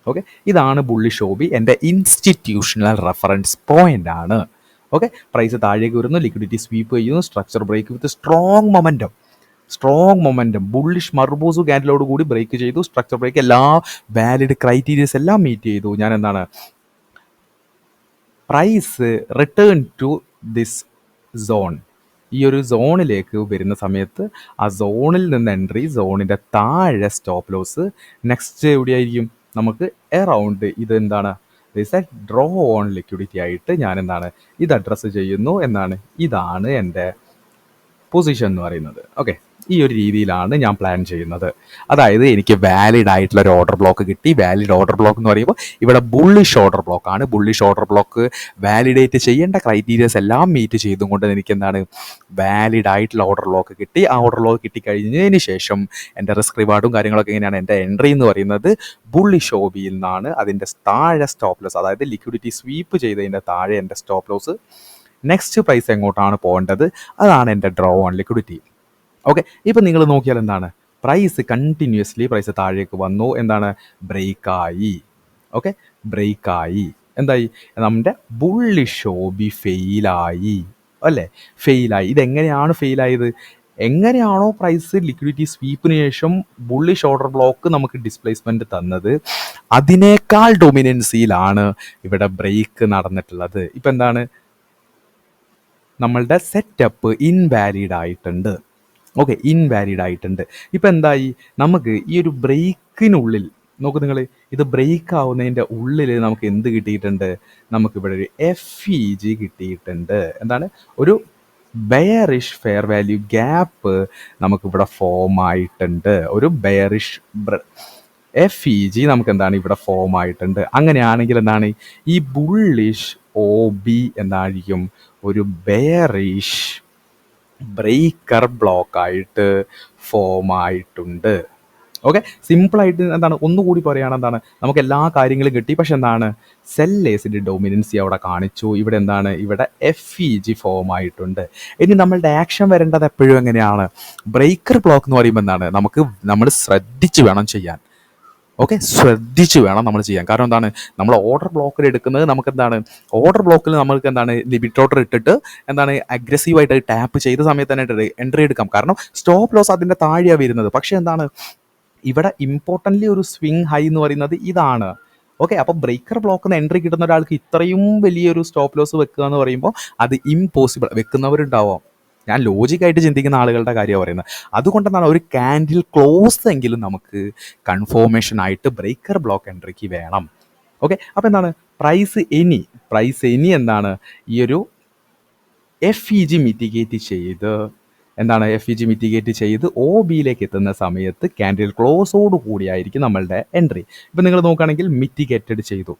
ഓക്കെ, ഇതാണ് ബുള്ളിഷ് ഒ ബി. എൻ്റെ ഇൻസ്റ്റിറ്റ്യൂഷണൽ റെഫറൻസ് പോയിന്റ് ആണ്. ഓക്കെ, പ്രൈസ് താഴേക്ക് വരുന്നു, ലിക്വിഡിറ്റി സ്വീപ്പ് ചെയ്യുന്നു, structure break with strong momentum bullish marubozu ക്യാൻഡിലോട് കൂടി ബ്രേക്ക് ചെയ്തു. സ്ട്രക്ചർ ബ്രേക്ക് എല്ലാ വാലിഡ് ക്രൈറ്റീരിയസ് എല്ലാം മീറ്റ് ചെയ്തു. ഞാൻ എന്താണ് price return to this zone, ഈ ഒരു സോണിലേക്ക് വരുന്ന സമയത്ത് ആ സോണിൽ നിന്ന് എൻട്രി, സോണിൻ്റെ താഴെ സ്റ്റോപ്പ് ലോസ്. നെക്സ്റ്റ് എവിടെയായിരിക്കും നമുക്ക് എറൗണ്ട് ഇത് എന്താണ് this A draw on liquidity ആയിട്ട് ഞാൻ എന്താണ് ഇത് അഡ്രസ്സ് ചെയ്യുന്നു എന്നാണ്. ഇതാണ് എൻ്റെ പൊസിഷൻ എന്ന് പറയുന്നത്. ഓക്കെ, ഈ ഒരു രീതിയിലാണ് ഞാൻ പ്ലാൻ ചെയ്യുന്നത്. അതായത് എനിക്ക് വാലിഡ് ആയിട്ടുള്ള ഒരു ഓർഡർ ബ്ലോക്ക് കിട്ടി. വാലിഡ് ഓർഡർ ബ്ലോക്ക് എന്ന് പറയുമ്പോൾ ഇവിടെ ബുള്ളിഷ് ഓർഡർ ബ്ലോക്ക് ആണ്. ബുള്ളിഷ് ഓർഡർ ബ്ലോക്ക് വാലിഡേറ്റ് ചെയ്യേണ്ട ക്രൈറ്റീരിയസ് എല്ലാം മീറ്റ് ചെയ്തുകൊണ്ട് എനിക്ക് എന്താണ് വാലിഡ് ആയിട്ടുള്ള ഓർഡർ ബ്ലോക്ക് കിട്ടി. ആ ഓർഡർ ബ്ലോക്ക് കിട്ടിക്കഴിഞ്ഞതിന് ശേഷം എൻ്റെ റിസ്ക് റിവാർഡും കാര്യങ്ങളൊക്കെ എങ്ങനെയാണ്, എൻ്റെ എൻട്രി എന്ന് പറയുന്നത് ബുള്ളിഷ് OBയിൽ നിന്നാണ്. അതിൻ്റെ താഴെ സ്റ്റോപ്പ് ലോസ്, അതായത് ലിക്വിഡിറ്റി സ്വീപ്പ് ചെയ്തതിൻ്റെ താഴെ എൻ്റെ സ്റ്റോപ്പ് ലോസ്. നെക്സ്റ്റ് പ്രൈസ് എങ്ങോട്ടാണ് പോകേണ്ടത്, അതാണ് എൻ്റെ ഡ്രോ ഓൺ ലിക്വിഡിറ്റി. ഓക്കെ, ഇപ്പം നിങ്ങൾ നോക്കിയാൽ എന്താണ്, പ്രൈസ് കണ്ടിന്യൂസ്ലി പ്രൈസ് താഴേക്ക് വന്നു, എന്താണ് ബ്രേക്കായി. ഓക്കെ, ബ്രേക്കായി എന്തായി, നമ്മുടെ ബുള്ളിഷ് OB ഫെയിലായി അല്ലേ, ഫെയിലായി. ഇതെങ്ങനെയാണ് ഫെയിലായത്, എങ്ങനെയാണോ പ്രൈസ് ലിക്വിഡിറ്റി സ്വീപ്പിന് ശേഷം ബുള്ളിഷ് ഓർഡർ ബ്ലോക്ക് നമുക്ക് ഡിസ്പ്ലേസ്മെന്റ് തന്നത്, അതിനേക്കാൾ ഡൊമിനൻസിയിലാണ് ഇവിടെ ബ്രേക്ക് നടന്നിട്ടുള്ളത്. ഇപ്പം എന്താണ്, നമ്മളുടെ സെറ്റപ്പ് ഇൻവാലിഡ് ആയിട്ടുണ്ട്. ഓക്കെ, ഇൻവാലിഡ് ആയിട്ടുണ്ട്. ഇപ്പം എന്തായി, നമുക്ക് ഈ ഒരു ബ്രേക്കിനുള്ളിൽ നോക്കൂ നിങ്ങൾ, ഇത് ബ്രേക്ക് ആവുന്നതിൻ്റെ ഉള്ളിൽ നമുക്ക് എന്ത് കിട്ടിയിട്ടുണ്ട്, നമുക്കിവിടെ ഒരു FEG കിട്ടിയിട്ടുണ്ട്. എന്താണ്, ഒരു ബെയറിഷ് ഫെയർ വാല്യൂ ഗ്യാപ്പ് നമുക്കിവിടെ ഫോം ആയിട്ടുണ്ട്. ഒരു ബെയറിഷ് FEG നമുക്ക് എന്താണ് ഇവിടെ ഫോം ആയിട്ടുണ്ട്. അങ്ങനെയാണെങ്കിൽ എന്താണ്, ഈ ബുള്ളിഷ് OB എന്തായിരിക്കും, ഒരു ബെയറിഷ് ബ്രേക്കർ ബ്ലോക്കായിട്ട് ഫോം ആയിട്ടുണ്ട്. ഓക്കെ, സിമ്പിളായിട്ട് എന്താണ് ഒന്നുകൂടി പറയുകയാണ്, എന്താണ് നമുക്ക് എല്ലാ കാര്യങ്ങളും കിട്ടി, പക്ഷെ എന്താണ് സെല്ലേഴ്സിൻ്റെ ഡൊമിനൻസി അവിടെ കാണിച്ചു. ഇവിടെ എന്താണ്, ഇവിടെ FEG ഫോം ആയിട്ടുണ്ട്. ഇനി നമ്മളുടെ ആക്ഷൻ വരേണ്ടത് എപ്പോഴും എങ്ങനെയാണ്, ബ്രേക്കർ ബ്ലോക്ക് എന്ന് പറയുമ്പോൾ എന്താണ്, നമ്മൾ ശ്രദ്ധിച്ച് വേണം ചെയ്യാൻ. ഓക്കെ, ശ്രദ്ധിച്ച് വേണം നമ്മൾ ചെയ്യാൻ. കാരണം എന്താണ്, നമ്മൾ ഓർഡർ ബ്ലോക്കിൽ എടുക്കുന്നത് നമുക്ക് എന്താണ്, ഓർഡർ ബ്ലോക്കിൽ നമ്മൾക്ക് എന്താണ് ലിമിറ്റ് ഓർഡർ ഇട്ടിട്ട് എന്താണ് അഗ്രസീവായിട്ട് ടാപ്പ് ചെയ്ത സമയത്ത് തന്നെ എൻട്രി എടുക്കാം. കാരണം സ്റ്റോപ്പ് ലോസ് അതിൻ്റെ താഴെയാണ് വരുന്നത്. പക്ഷേ എന്താണ്, ഇവിടെ ഇമ്പോർട്ടൻ്റ്ലി ഒരു സ്വിങ് ഹൈ എന്ന് പറയുന്നത് ഇതാണ്. ഓക്കെ, അപ്പോൾ ബ്രേക്കർ ബ്ലോക്കിൽ നിന്ന് എൻട്രി കിട്ടുന്ന ഒരാൾക്ക് ഇത്രയും വലിയൊരു സ്റ്റോപ്പ് ലോസ് വെക്കുക എന്ന് പറയുമ്പോൾ അത് ഇമ്പോസിബിൾ. വെക്കുന്നവരുണ്ടാവാം, ഞാൻ ലോജിക്കായിട്ട് ചിന്തിക്കുന്ന ആളുകളുടെ കാര്യമാണ് പറയുന്നത്. അതുകൊണ്ടെന്താണ്, ഒരു ക്യാൻഡിൽ ക്ലോസ് എങ്കിലും നമുക്ക് കൺഫോർമേഷൻ ആയിട്ട് ബ്രേക്കർ ബ്ലോക്ക് എൻട്രിക്ക് വേണം. ഓക്കെ, അപ്പോൾ എന്താണ് പ്രൈസ് എനി എന്താണ്, ഈ ഒരു FEG മിറ്റിഗേറ്റ് ചെയ്ത് എന്താണ് FEG മിറ്റിഗേറ്റ് ചെയ്ത് OBയിലേക്ക് എത്തുന്ന സമയത്ത് ക്യാൻഡിൽ ക്ലോസോട് കൂടിയായിരിക്കും നമ്മളുടെ എൻട്രി. ഇപ്പം നിങ്ങൾ നോക്കുകയാണെങ്കിൽ മിറ്റിഗേറ്റഡ് ചെയ്തു.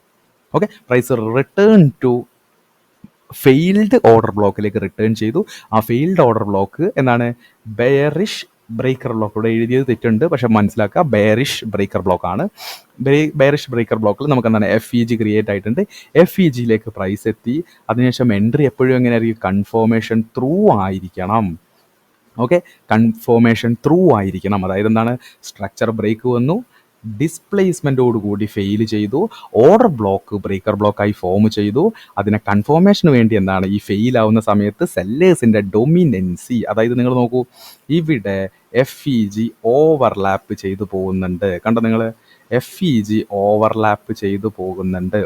Okay, price return to failed order ബ്ലോക്കിലേക്ക് റിട്ടേൺ ചെയ്തു. ആ ഫെയിൽഡ് ഓർഡർ ബ്ലോക്ക് എന്താണ്, ബെയറിഷ് ബ്രേക്കർ ബ്ലോക്ക്. ഇവിടെ എഴുതിയത് തെറ്റുണ്ട്, പക്ഷെ മനസ്സിലാക്കുക, ബെയറിഷ് ബ്രേക്കർ ബ്ലോക്കാണ്. ബെയറിഷ് ബ്രേക്കർ ബ്ലോക്കിൽ നമുക്ക് എന്താണ് FEG ക്രിയേറ്റ് ആയിട്ടുണ്ട്. FEGയിലേക്ക് പ്രൈസ് എത്തി. അതിനുശേഷം എൻട്രി എപ്പോഴും എങ്ങനെയായിരിക്കും, കൺഫോർമേഷൻ ത്രൂ ആയിരിക്കണം. ഓക്കെ, കൺഫോർമേഷൻ ത്രൂ ആയിരിക്കണം. അതായത് എന്താണ്, സ്ട്രക്ചർ ബ്രേക്ക് വന്നു, ഡിസ്പ്ലേസ്മെൻറ്റോടുകൂടി ഫെയിൽ ചെയ്തു, ഓർഡർ ബ്ലോക്ക് ബ്രേക്കർ ബ്ലോക്കായി ഫോം ചെയ്തു. അതിനെ കൺഫോർമേഷന് വേണ്ടി എന്താണ്, ഈ ഫെയിൽ ആവുന്ന സമയത്ത് സെല്ലേഴ്സിൻ്റെ ഡൊമിനൻസി, അതായത് നിങ്ങൾ നോക്കൂ, ഇവിടെ FEG ഓവർലാപ്പ് ചെയ്തു പോകുന്നുണ്ട്. കണ്ടോ നിങ്ങൾ, FEG ഓവർലാപ്പ് ചെയ്തു പോകുന്നുണ്ട്.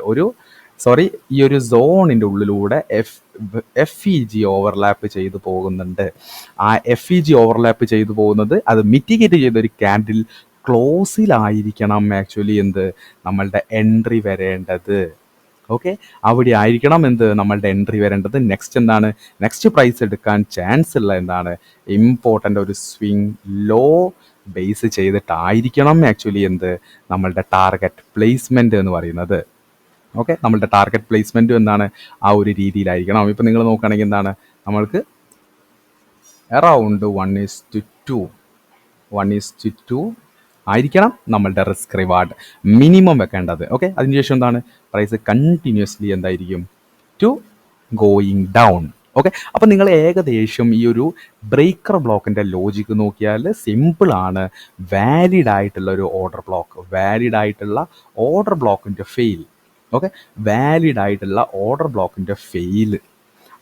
ഈ ഒരു സോണിൻ്റെ ഉള്ളിലൂടെ FEG ഓവർലാപ്പ് ചെയ്തു പോകുന്നുണ്ട്. ആ FEG ഓവർലാപ്പ് ചെയ്തു പോകുന്നത് അത് മിറ്റിഗേറ്റ് ചെയ്തൊരു ക്യാൻഡിൽ ക്ലോസിലായിരിക്കണം ആക്ച്വലി നമ്മളുടെ എൻട്രി വരേണ്ടത്. ഓക്കെ, അവിടെ ആയിരിക്കണം നമ്മളുടെ എൻട്രി വരേണ്ടത്. നെക്സ്റ്റ് എന്താണ്, നെക്സ്റ്റ് പ്രൈസ് എടുക്കാൻ ചാൻസ് ഉള്ള എന്താണ്, ഇമ്പോർട്ടൻ്റ് ഒരു സ്വിങ് ലോ ബേസ് ചെയ്തിട്ടായിരിക്കണം ആക്ച്വലി നമ്മളുടെ ടാർഗറ്റ് പ്ലേസ്മെൻറ്റ് എന്ന് പറയുന്നത്. ഓക്കെ, നമ്മളുടെ ടാർഗറ്റ് പ്ലേസ്മെൻറ്റും എന്താണ് ആ ഒരു രീതിയിലായിരിക്കണം. ഇപ്പം നിങ്ങൾ നോക്കുകയാണെങ്കിൽ എന്താണ്, നമ്മൾക്ക് അറൗണ്ട് 1:2 ആയിരിക്കണം നമ്മളുടെ റിസ്ക് റിവാർഡ് മിനിമം വെക്കേണ്ടത്. ഓക്കെ, അതിനുശേഷം എന്താണ്, പ്രൈസ് കണ്ടിന്യൂസ്ലി എന്തായിരിക്കും ടു ഗോയിങ് ഡൗൺ. ഓക്കെ, അപ്പം നിങ്ങൾ ഏകദേശം ഈ ഒരു ബ്രേക്കർ ബ്ലോക്കിൻ്റെ ലോജിക്ക് നോക്കിയാൽ സിമ്പിളാണ്. വാലിഡ് ആയിട്ടുള്ള ഒരു ഓർഡർ ബ്ലോക്കിൻ്റെ ഫെയിൽ. ഓക്കെ, വാലിഡ് ആയിട്ടുള്ള ഓർഡർ ബ്ലോക്കിൻ്റെ ഫെയിൽ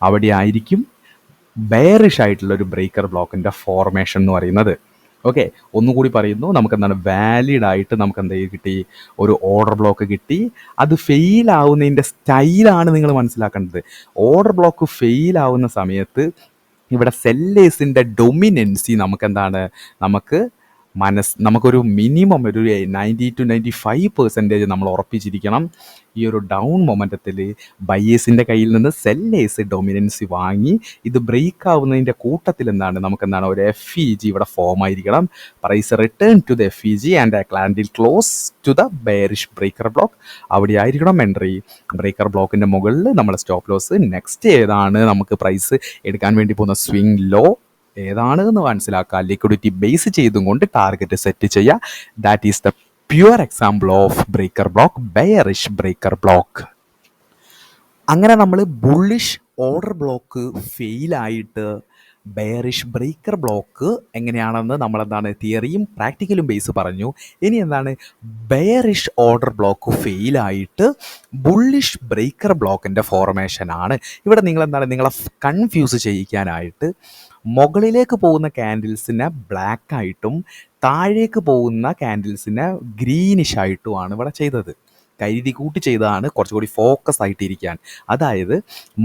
അവിടെ ആയിരിക്കും ബെയറിഷ് ആയിട്ടുള്ള ഒരു ബ്രേക്കർ ബ്ലോക്കിൻ്റെ ഫോർമേഷൻ എന്ന് പറയുന്നത്. ഓക്കെ, ഒന്നുകൂടി പറയുന്നു, നമുക്ക് എന്താണ് വാലിഡ് ആയിട്ട് നമുക്ക് എന്തെങ്കിലും കിട്ടി, ഒരു ഓർഡർ ബ്ലോക്ക് കിട്ടി. അത് ഫെയിൽ ആവുന്നതിൻ്റെ സ്റ്റൈലാണ് നിങ്ങൾ മനസ്സിലാക്കേണ്ടത്. ഓർഡർ ബ്ലോക്ക് ഫെയിൽ ആവുന്ന സമയത്ത് ഇവിടെ സെല്ലേഴ്സിൻ്റെ ഡൊമിനൻസി നമുക്ക് നമുക്കൊരു മിനിമം ഒരു 90-95% നമ്മൾ ഉറപ്പിച്ചിരിക്കണം. ഈ ഒരു ഡൗൺ മൊമെൻറ്റത്തിൽ ബയേഴ്സിൻ്റെ കയ്യിൽ നിന്ന് സെല്ലേഴ്സ് ഡൊമിനൻസി വാങ്ങി ഇത് ബ്രേക്ക് ആവുന്നതിൻ്റെ കൂട്ടത്തിൽ നമുക്കെന്താണ് ഒരു FEG ഇവിടെ ഫോം ആയിരിക്കണം. Price return to the FEG and candle close to the bearish breaker block. അവിടെ ആയിരിക്കണം എൻട്രി. ബ്രേക്കർ ബ്ലോക്കിൻ്റെ മുകളിൽ നമ്മൾ സ്റ്റോപ്പ് ലോസ്. നെക്സ്റ്റ് ഏതാണ് നമുക്ക് പ്രൈസ് എടുക്കാൻ വേണ്ടി പോകുന്ന സ്വിംഗ് ലോ ഏതാണ് എന്ന് മനസ്സിലാക്കുക. ലിക്വിഡിറ്റി ബേസ് ചെയ്തും കൊണ്ട് ടാർഗറ്റ് സെറ്റ് ചെയ്യുക. That is the pure example of breaker block, bearish breaker block. അങ്ങനെ നമ്മൾ ബുള്ളിഷ് ഓർഡർ ബ്ലോക്ക് ഫെയിലായിട്ട് ബെയറിഷ് ബ്രേക്കർ ബ്ലോക്ക് എങ്ങനെയാണെന്ന് നമ്മളെന്താണ് തിയറിയും പ്രാക്ടിക്കലും ബേസ് പറഞ്ഞു. ഇനി എന്താണ് ബെയറിഷ് ഓർഡർ ബ്ലോക്ക് ഫെയിലായിട്ട് ബുള്ളിഷ് ബ്രേക്കർ ബ്ലോക്കിൻ്റെ ഫോർമേഷനാണ്. ഇവിടെ നിങ്ങളെ കൺഫ്യൂസ് ചെയ്യിക്കാനായിട്ട് മുകളിലേക്ക് പോകുന്ന ക്യാൻഡിൽസിനെ ബ്ലാക്ക് ആയിട്ടും താഴേക്ക് പോകുന്ന ക്യാൻഡിൽസിനെ ഗ്രീനിഷ് ആയിട്ടുമാണ് ഇവിടെ ചെയ്തത്. കരുതി കൂട്ടി ചെയ്തതാണ് കുറച്ചുകൂടി ഫോക്കസ് ആയിട്ടിരിക്കാൻ. അതായത്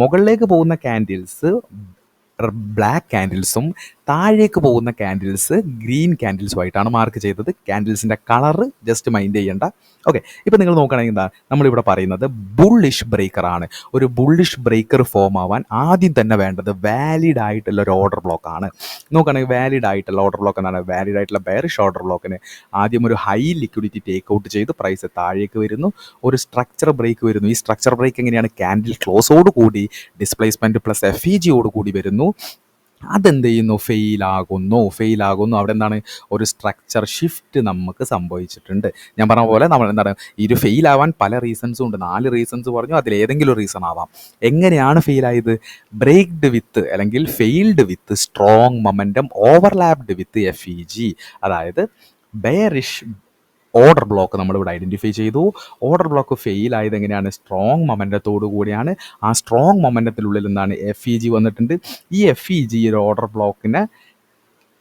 മുകളിലേക്ക് പോകുന്ന ക്യാൻഡിൽസ് ബ്ലാക്ക് ക്യാൻഡിൽസും താഴേക്ക് പോകുന്ന ക്യാൻഡിൽസ് ഗ്രീൻ ക്യാൻഡിൽസുമായിട്ടാണ് മാർക്ക് ചെയ്തത്. ക്യാൻഡിൽസിൻ്റെ കളറ് ജസ്റ്റ് മൈൻഡ് ചെയ്യേണ്ട. ഓക്കെ, ഇപ്പോൾ നിങ്ങൾ നോക്കുകയാണെങ്കിൽ എന്താ നമ്മളിവിടെ പറയുന്നത് ബുള്ളിഷ് ബ്രേക്കറാണ്. ഒരു ബുള്ളിഷ് ബ്രേക്കർ ഫോം ആവാൻ ആദ്യം തന്നെ വേണ്ടത് വാലിഡ് ആയിട്ടുള്ള ഒരു ഓർഡർ ബ്ലോക്കാണ്. നോക്കുകയാണെങ്കിൽ വാലിഡ് ആയിട്ടുള്ള ഓർഡർ ബ്ലോക്ക് എന്താണ്? വാലിഡ് ആയിട്ടുള്ള ബെയറിഷ് ഓർഡർ ബ്ലോക്കിന് ആദ്യം ഒരു ഹൈ ലിക്വിഡിറ്റി ടേക്ക് ഔട്ട് ചെയ്ത് പ്രൈസ് താഴേക്ക് വരുന്നു, ഒരു സ്ട്രക്ചർ ബ്രേക്ക് വരുന്നു. ഈ സ്ട്രക്ചർ ബ്രേക്ക് എങ്ങനെയാണ്? ക്യാൻഡിൽ ക്ലോസോട് കൂടി ഡിസ്പ്ലേസ്മെൻറ്റ് പ്ലസ് FEGയോട് കൂടി വരുന്നു. അതെന്ത് ചെയ്യുന്നു? ഫെയിലാകുന്നു. അവിടെ എന്താണ്? ഒരു സ്ട്രക്ചർ ഷിഫ്റ്റ് നമുക്ക് സംഭവിച്ചിട്ടുണ്ട്. ഞാൻ പറഞ്ഞ പോലെ നമ്മൾ എന്താണ് ഈ ഒരു ഫെയിലാവാൻ പല റീസൺസും ഉണ്ട്. 4 റീസൺസ് പറഞ്ഞു, അതിലേതെങ്കിലും ഒരു റീസൺ ആവാം. എങ്ങനെയാണ് ഫെയിലായത്? ബ്രേക്ക്ഡ് വിത്ത് അല്ലെങ്കിൽ failed with strong momentum overlapped with FEG. അതായത് ബെയറിഷ് ഓർഡർ ബ്ലോക്ക് നമ്മളിവിടെ ഐഡൻറ്റിഫൈ ചെയ്തു. ഓർഡർ ബ്ലോക്ക് ഫെയിൽ ആയത് എങ്ങനെയാണ്? സ്ട്രോങ് മൊമെൻറ്റത്തോടു കൂടിയാണ്. ആ സ്ട്രോങ് മൊമെൻറ്റത്തിനുള്ളിൽ എന്താണ്? FEG വന്നിട്ടുണ്ട്. ഈ FEG ഒരു ഓർഡർ ബ്ലോക്കിനെ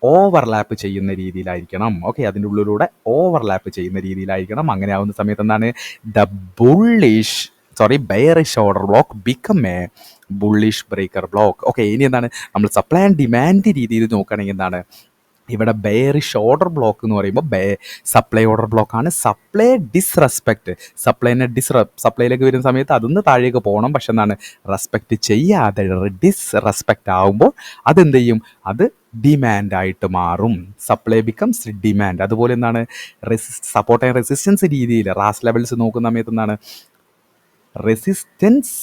ഓവർലാപ്പ് ചെയ്യുന്ന രീതിയിലായിരിക്കണം. ഓക്കെ, അതിൻ്റെ ഉള്ളിലൂടെ ഓവർലാപ്പ് ചെയ്യുന്ന രീതിയിലായിരിക്കണം. അങ്ങനെ ആവുന്ന സമയത്ത് എന്താണ്? Bearish order block become A bullish breaker block. Okay, ഇനി എന്താണ്? നമ്മൾ സപ്ലൈ ആൻഡ് ഡിമാൻഡ് രീതിയിൽ നോക്കുകയാണെങ്കിൽ എന്താണ്? ഇവിടെ ബെയറിഷ് ഓർഡർ ബ്ലോക്ക് എന്ന് പറയുമ്പോൾ സപ്ലൈ ഓർഡർ ബ്ലോക്കാണ്. സപ്ലൈ ഡിസ്റെസ്പെക്റ്റ്, സപ്ലൈയിലേക്ക് വരുന്ന സമയത്ത് അതൊന്ന് താഴേക്ക് പോകണം. പക്ഷെ എന്താണ്? റെസ്പെക്റ്റ് ചെയ്യാതെ ഡിസ്റെസ്പെക്റ്റ് ആകുമ്പോൾ അതെന്ത് ചെയ്യും? അത് ഡിമാൻഡായിട്ട് മാറും. Supply becomes demand. അതുപോലെ എന്താണ്? സപ്പോർട്ട് ആൻഡ് റെസിസ്റ്റൻസ് രീതിയിൽ റാസ് ലെവൽസ് നോക്കുന്ന സമയത്ത് എന്താണ്? Resistance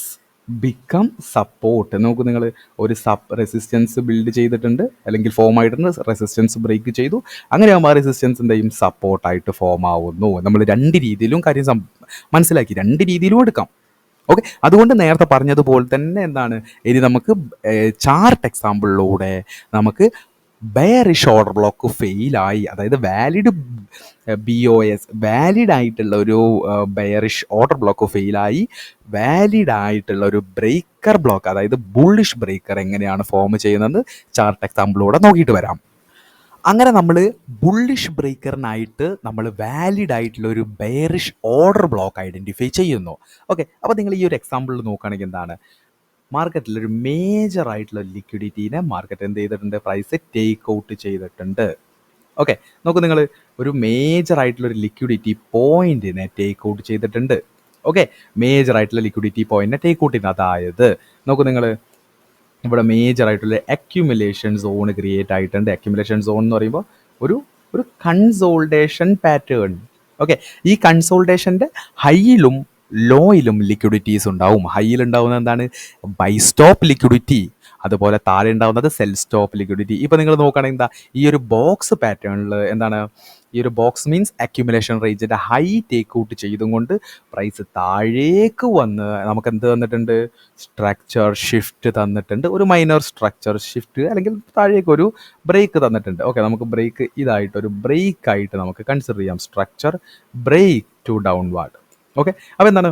become support. നോക്കൂ, നിങ്ങൾ ഒരു റെസിസ്റ്റൻസ് ബിൽഡ് ചെയ്തിട്ടുണ്ട് അല്ലെങ്കിൽ ഫോം ആയിട്ടുണ്ട്, റെസിസ്റ്റൻസ് ബ്രേക്ക് ചെയ്തു. അങ്ങനെയാകുമ്പോൾ ആ റെസിസ്റ്റൻസ് എന്ത് ചെയ്യും? സപ്പോർട്ടായിട്ട് ഫോം ആവുന്നു. നമ്മൾ 2 രീതിയിലും കാര്യം മനസ്സിലാക്കി, 2 രീതിയിലും എടുക്കാം. ഓക്കെ, അതുകൊണ്ട് നേരത്തെ പറഞ്ഞതുപോലെ തന്നെ എന്താണ് ഇനി നമുക്ക് ചാർട്ട് എക്സാമ്പിളിലൂടെ നമുക്ക് ബെയറിഷ് ഓർഡർ ബ്ലോക്ക് ഫെയിലായി, അതായത് വാലിഡ് ആയിട്ടുള്ള ഒരു ബെയറിഷ് ഓർഡർ ബ്ലോക്ക് ഫെയിലായി വാലിഡ് ആയിട്ടുള്ള ഒരു ബ്രേക്കർ ബ്ലോക്ക്, അതായത് ബുള്ളിഷ് ബ്രേക്കർ എങ്ങനെയാണ് ഫോം ചെയ്യുന്നത് ചാർട്ട് എക്സാമ്പിളിലൂടെ നോക്കിയിട്ട് വരാം. അങ്ങനെ നമ്മൾ ബുള്ളിഷ് ബ്രേക്കറിനായിട്ട് നമ്മൾ വാലിഡ് ആയിട്ടുള്ള ഒരു ബെയറിഷ് ഓർഡർ ബ്ലോക്ക് ഐഡൻറ്റിഫൈ ചെയ്യുന്നു. ഓക്കെ, അപ്പോൾ നിങ്ങൾ ഈ ഒരു എക്സാമ്പിളിൽ നോക്കുകയാണെങ്കിൽ എന്താണ്? മാർക്കറ്റിൽ ഒരു മേജർ ആയിട്ടുള്ള ലിക്വിഡിറ്റീനെ മാർക്കറ്റ് എന്ത് ചെയ്തിട്ടുണ്ട്? പ്രൈസ് ടേക്ക് ഔട്ട് ചെയ്തിട്ടുണ്ട്. ഓക്കെ, നോക്കൂ, നിങ്ങൾ ഒരു മേജർ ആയിട്ടുള്ള ഒരു ലിക്വിഡിറ്റി പോയിന്റിനെ ടേക്ക് ഔട്ട് ചെയ്തിട്ടുണ്ട്. ഓക്കെ, മേജർ ആയിട്ടുള്ള ലിക്വിഡിറ്റി പോയിന്റിനെ ടേക്ക് ഔട്ട് ചെയ്യുന്നത്. അതായത് നോക്കൂ, നിങ്ങൾ ഇവിടെ മേജർ ആയിട്ടുള്ള അക്യുമുലേഷൻ സോൺ ക്രിയേറ്റ് ആയിട്ടുണ്ട്. അക്യുമുലേഷൻ സോൺ എന്ന് പറയുമ്പോൾ ഒരു കൺസോൾട്ടേഷൻ പാറ്റേൺ. ഓക്കെ, ഈ കൺസോൾട്ടേഷൻ്റെ ഹൈയിലും ലോയിലും ലിക്വിഡിറ്റീസ് ഉണ്ടാവും. ഹൈയിൽ ഉണ്ടാവുന്നത് എന്താണ്? Buy stop liquidity. അതുപോലെ താഴെ ഉണ്ടാവുന്നത് സെൽ സ്റ്റോപ്പ് ലിക്വിഡിറ്റി. ഇപ്പോൾ നിങ്ങൾ നോക്കുകയാണെങ്കിൽ എന്താ ഈ ഒരു ബോക്സ് പാറ്റേണിൽ എന്താണ്? ഈ ഒരു ബോക്സ് മീൻസ് അക്യുമുലേഷൻ റേഞ്ചിൻ്റെ ഹൈ ടേക്ക് ഔട്ട് ചെയ്തും കൊണ്ട് പ്രൈസ് താഴേക്ക് വന്ന് നമുക്ക് എന്ത് തന്നിട്ടുണ്ട്? സ്ട്രക്ചർ ഷിഫ്റ്റ് തന്നിട്ടുണ്ട്. ഒരു മൈനർ സ്ട്രക്ചർ ഷിഫ്റ്റ് അല്ലെങ്കിൽ താഴേക്ക് ഒരു ബ്രേക്ക് തന്നിട്ടുണ്ട്. ഓക്കെ, നമുക്ക് ബ്രേക്ക് ഇതായിട്ടൊരു ബ്രേക്ക് ആയിട്ട് നമുക്ക് കൺസിഡർ ചെയ്യാം. Structure break to downward. Okay, അപ്പോൾ എന്താണ്?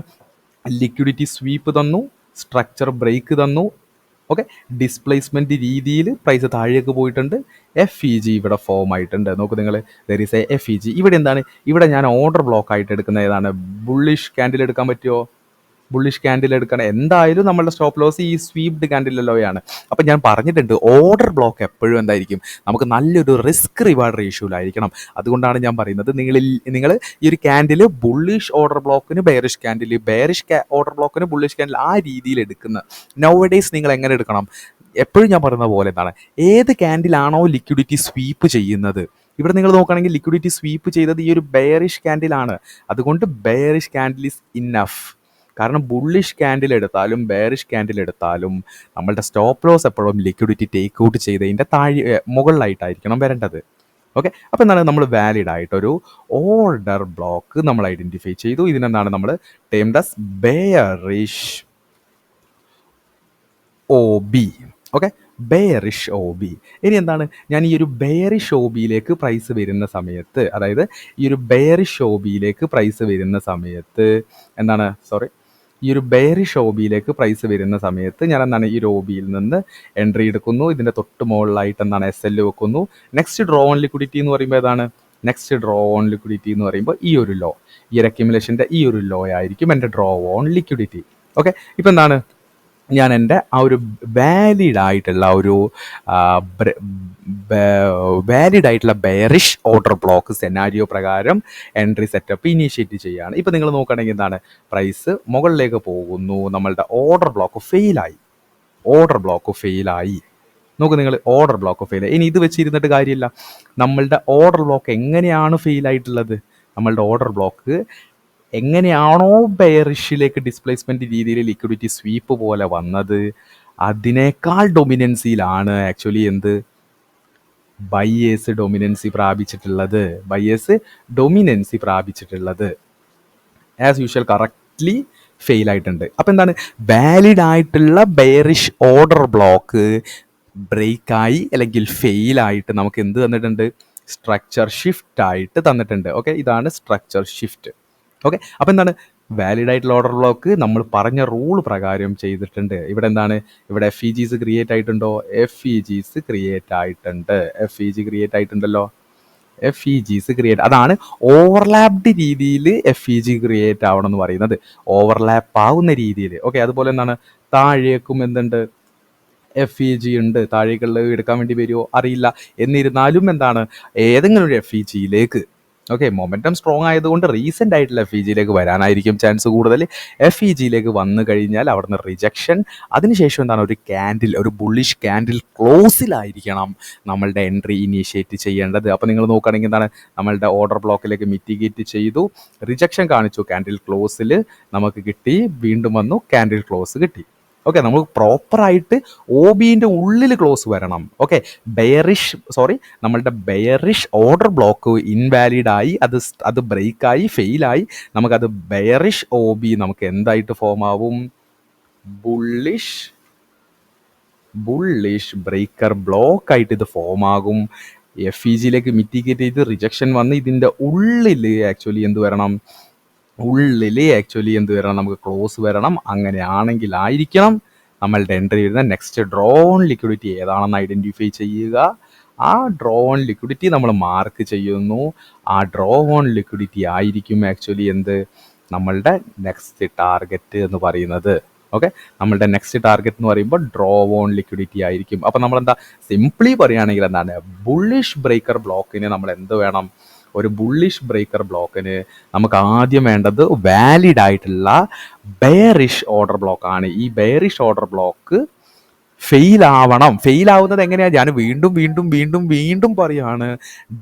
ലിക്വിഡിറ്റി സ്വീപ്പ് തന്നു, സ്ട്രക്ചർ ബ്രേക്ക് തന്നു. ഓക്കെ, ഡിസ്പ്ലേസ്മെൻറ്റ് രീതിയിൽ പ്രൈസ് താഴേക്ക് പോയിട്ടുണ്ട്. FEG ഇവിടെ ഫോം ആയിട്ടുണ്ട്. നോക്കൂ നിങ്ങൾ, ദർ ഈസ് എ FEG. ഇവിടെ എന്താണ്? ഇവിടെ ഞാൻ ഓർഡർ ബ്ലോക്ക് ആയിട്ട് എടുക്കുന്ന ഏതാണ്? ബുള്ളിഷ് ക്യാൻഡിൽ എടുക്കാൻ പറ്റുമോ? ബുള്ളിഷ് ക്യാൻഡിൽ എടുക്കണം, എന്തായാലും നമ്മളുടെ സ്റ്റോപ്പ് ലോസ് ഈ സ്വീപ്ഡ് ക്യാൻഡിൽ ലോയാണ്. അപ്പം ഞാൻ പറഞ്ഞിട്ടുണ്ട് ഓർഡർ ബ്ലോക്ക് എപ്പോഴും എന്തായിരിക്കും, നമുക്ക് നല്ലൊരു റിസ്ക് റിവാർഡ് റേഷ്യോയിലായിരിക്കണം. അതുകൊണ്ടാണ് ഞാൻ പറയുന്നത് നിങ്ങൾ ഈ ഒരു ക്യാൻഡിൽ ബുള്ളിഷ് ഓർഡർ ബ്ലോക്കിന് ബെയറിഷ് ക്യാൻഡിൽ, ബെയറിഷ് ഓർഡർ ബ്ലോക്കിന് ബുള്ളിഷ് ക്യാൻഡിൽ, ആ രീതിയിൽ എടുക്കുന്ന നൗഡേയ്സ് നിങ്ങൾ എങ്ങനെ എടുക്കണം? എപ്പോഴും ഞാൻ പറയുന്ന പോലെ എന്താണ്, ഏത് ക്യാൻഡിലാണോ ലിക്വിഡിറ്റി സ്വീപ്പ് ചെയ്യുന്നത്, ഇവിടെ നിങ്ങൾ നോക്കുകയാണെങ്കിൽ ലിക്വിഡിറ്റി സ്വീപ്പ് ചെയ്തത് ഈ ഒരു ബെയറിഷ് ക്യാൻഡിലാണ്. അതുകൊണ്ട് ബെയറിഷ് ക്യാൻഡിൽ ഈസ് ഇന്നഫ്. കാരണം ബുള്ളിഷ് ക്യാൻഡിൽ എടുത്താലും ബെയറിഷ് ക്യാൻഡിൽ എടുത്താലും നമ്മളുടെ സ്റ്റോപ്പ് ലോസ് എപ്പോഴും ലിക്വിഡിറ്റി ടേക്ക് ഔട്ട് ചെയ്തതിൻ്റെ മുകളിലായിട്ടായിരിക്കണം വരേണ്ടത്. ഓക്കെ, അപ്പോൾ എന്താണ്, നമ്മൾ വാലിഡ് ആയിട്ടൊരു ഓർഡർ ബ്ലോക്ക് നമ്മൾ ഐഡൻറ്റിഫൈ ചെയ്തു. ഇതിനെന്താണ് നമ്മൾ termed as bearish O B. Okay, bearish O B. ഇനി എന്താണ്, ഞാൻ ഈ ഒരു ബെയറിഷ് ഒ ബിയിലേക്ക് പ്രൈസ് വരുന്ന സമയത്ത്, അതായത് ഈ ഒരു ബെയറിഷ് ഒ ബിയിലേക്ക് പ്രൈസ് വരുന്ന സമയത്ത് എന്താണ്, ഈ ഒരു ബെയറിഷ് ഒ ബിയിലേക്ക് പ്രൈസ് വരുന്ന സമയത്ത് ഞാൻ എന്താണ്, ഈ ഒരു ഒ ബിയിൽ നിന്ന് എൻട്രി എടുക്കുന്നു. ഇതിൻ്റെ തൊട്ട് മുകളിലായിട്ട് എന്താണ് എസ് എൽ വെക്കുന്നു. നെക്സ്റ്റ് ഡ്രോ ഓൺ ലിക്വിഡിറ്റി എന്ന് പറയുമ്പോൾ ഏതാണ്, നെക്സ്റ്റ് ഡ്രോ ഓൺ ലിക്വിഡിറ്റി എന്ന് പറയുമ്പോൾ ഈ ഒരു ലോ, ഈ ഒരു അക്യുമുലേഷൻ്റെ ഈ ഒരു ലോ ആയിരിക്കും എൻ്റെ ഡ്രോ ഓൺ ലിക്വിഡിറ്റി. ഓക്കെ, ഇപ്പം എന്താണ്, ഞാൻ എൻ്റെ ആ ഒരു വാലിഡ് ആയിട്ടുള്ള ഒരു ബെയറിഷ് ഓർഡർ ബ്ലോക്ക് സെനാരിയോ പ്രകാരം എൻട്രി സെറ്റപ്പ് ഇനീഷ്യേറ്റ് ചെയ്യുകയാണ്. ഇപ്പം നിങ്ങൾ നോക്കുകയാണെങ്കിൽ എന്താണ്, പ്രൈസ് മുകളിലേക്ക് പോകുന്നു, നമ്മളുടെ ഓർഡർ ബ്ലോക്ക് ഫെയിലായി. നോക്ക് നിങ്ങൾ, ഓർഡർ ബ്ലോക്ക് ഫെയിലായി. ഇനി ഇത് വെച്ചിരുന്നിട്ട് കാര്യമില്ല. നമ്മളുടെ ഓർഡർ ബ്ലോക്ക് എങ്ങനെയാണ് ഫെയിലായിട്ടുള്ളത്, നമ്മളുടെ ഓർഡർ ബ്ലോക്ക് എങ്ങനെയാണോ ബെയറിഷിലേക്ക് ഡിസ്പ്ലേസ്മെൻറ്റ് രീതിയിൽ ലിക്വിഡിറ്റി സ്വീപ്പ് പോലെ വന്നത്, അതിനേക്കാൾ ഡൊമിനൻസിയിലാണ് ആക്ച്വലി എന്ത്, ബയേഴ്സ് ഡൊമിനൻസി പ്രാപിച്ചിട്ടുള്ളത്. ആസ് യൂഷ്വൽ കറക്റ്റ്ലി ഫെയിൽ ആയിട്ടുണ്ട്. അപ്പം എന്താണ്, വാലിഡ് ആയിട്ടുള്ള ബെയറിഷ് ഓർഡർ ബ്ലോക്ക് ബ്രേക്കായി അല്ലെങ്കിൽ ഫെയിലായിട്ട് നമുക്ക് എന്ത് തന്നിട്ടുണ്ട്, സ്ട്രക്ചർ ഷിഫ്റ്റ് ആയിട്ട് തന്നിട്ടുണ്ട്. ഓക്കെ, ഇതാണ് സ്ട്രക്ചർ ഷിഫ്റ്റ്. ഓക്കെ, അപ്പോൾ എന്താണ്, വാലിഡ് ആയിട്ടുള്ള ഓർഡർ ബ്ലോക്ക് നമ്മൾ പറഞ്ഞ റൂൾ പ്രകാരം ചെയ്തിട്ടുണ്ട്. ഇവിടെ എന്താണ്, ഇവിടെ FEGs ക്രിയേറ്റ് ആയിട്ടുണ്ടോ, FEGs ക്രിയേറ്റ് ആയിട്ടുണ്ടല്ലോ. FEGs ക്രിയേറ്റ്, അതാണ് ഓവർലാപ്ഡ് രീതിയിൽ FEG ക്രിയേറ്റ് ആവണം എന്ന് പറയുന്നത്, ഓവർലാപ്പ് ആവുന്ന രീതിയിൽ. ഓക്കെ, അതുപോലെ എന്താണ്, താഴേക്കും എന്തുണ്ട്, FEG ഉണ്ട്. താഴേക്കുള്ള എടുക്കാൻ വേണ്ടി വരുമോ അറിയില്ല. എന്നിരുന്നാലും എന്താണ്, ഏതെങ്കിലും ഒരു FEGയിലേക്ക്, ഓക്കെ, മൊമെൻറ്റം സ്ട്രോങ് ആയതുകൊണ്ട് റീസെൻ്റ് ആയിട്ടുള്ള FEGയിലേക്ക് വരാനായിരിക്കും ചാൻസ് കൂടുതൽ. FEGയിലേക്ക് വന്നു കഴിഞ്ഞാൽ അവിടുന്ന് റിജക്ഷൻ, അതിനുശേഷം എന്താണ്, ഒരു ബുള്ളിഷ് ക്യാൻഡിൽ ക്ലോസിലായിരിക്കണം നമ്മളുടെ എൻട്രി ഇനീഷ്യേറ്റ് ചെയ്യേണ്ടത്. അപ്പോൾ നിങ്ങൾ നോക്കുകയാണെങ്കിൽ എന്താണ്, നമ്മളുടെ ഓർഡർ ബ്ലോക്കിലേക്ക് മിറ്റിഗേറ്റ് ചെയ്തു, റിജക്ഷൻ കാണിച്ചു, ക്യാൻഡിൽ ക്ലോസിൽ നമുക്ക് കിട്ടി, വീണ്ടും വന്നു, ക്യാൻഡിൽ ക്ലോസ് കിട്ടി. ഓക്കെ, നമുക്ക് പ്രോപ്പറായിട്ട് ഒ ബിൻ്റെ ഉള്ളിൽ ക്ലോസ് വരണം. ഓക്കെ, നമ്മളുടെ ബെയറിഷ് ഓർഡർ ബ്ലോക്ക് ഇൻവാലിഡായി, അത് ബ്രേക്കായി ഫെയിലായി, നമുക്കത് ബെയറിഷ് ഒ ബി നമുക്ക് എന്തായിട്ട് ഫോം ആവും, ബുള്ളിഷ് ബ്രേക്കർ ബ്ലോക്ക് ആയിട്ട് ഇത് ഫോം ആകും. FEGയിലേക്ക് മിറ്റിഗേറ്റ് ചെയ്ത് റിജക്ഷൻ വന്ന് ഇതിൻ്റെ ഉള്ളിൽ ആക്ച്വലി എന്ത് വരണം, നമുക്ക് ക്ലോസ് വരണം. അങ്ങനെയാണെങ്കിലായിരിക്കണം നമ്മളുടെ എൻട്രി വരുന്ന നെക്സ്റ്റ് ഡ്രോ ഓൺ ലിക്വിഡിറ്റി ഏതാണെന്ന് ഐഡൻറ്റിഫൈ ചെയ്യുക. ആ ഡ്രോ ഓൺ ലിക്വിഡിറ്റി നമ്മൾ മാർക്ക് ചെയ്യുന്നു. ആ ഡ്രോ ഓൺ ലിക്വിഡിറ്റി ആയിരിക്കും ആക്ച്വലി നമ്മളുടെ നെക്സ്റ്റ് ടാർഗറ്റ് എന്ന് പറയുന്നത്. ഓക്കെ, നമ്മളുടെ നെക്സ്റ്റ് ടാർഗറ്റ് എന്ന് പറയുമ്പോൾ ഡ്രോ ഓൺ ലിക്വിഡിറ്റി ആയിരിക്കും. അപ്പോൾ നമ്മളെന്താ സിംപ്ലി പറയുകയാണെങ്കിൽ എന്താണ്, ബുള്ളിഷ് ബ്രേക്കർ ബ്ലോക്കിന് നമ്മൾ എന്ത് വേണം, ഒരു ബുള്ളിഷ് ബ്രേക്കർ ബ്ലോക്കിന് നമുക്ക് ആദ്യം വേണ്ടത് വാലിഡ് ആയിട്ടുള്ള ബെയറിഷ് ഓർഡർ ബ്ലോക്കാണ്. ഈ ബെയറിഷ് ഓർഡർ ബ്ലോക്ക് ഫെയിൽ ആവുന്നത് എങ്ങനെയാണ്, ഞാൻ വീണ്ടും പറയുകയാണ്,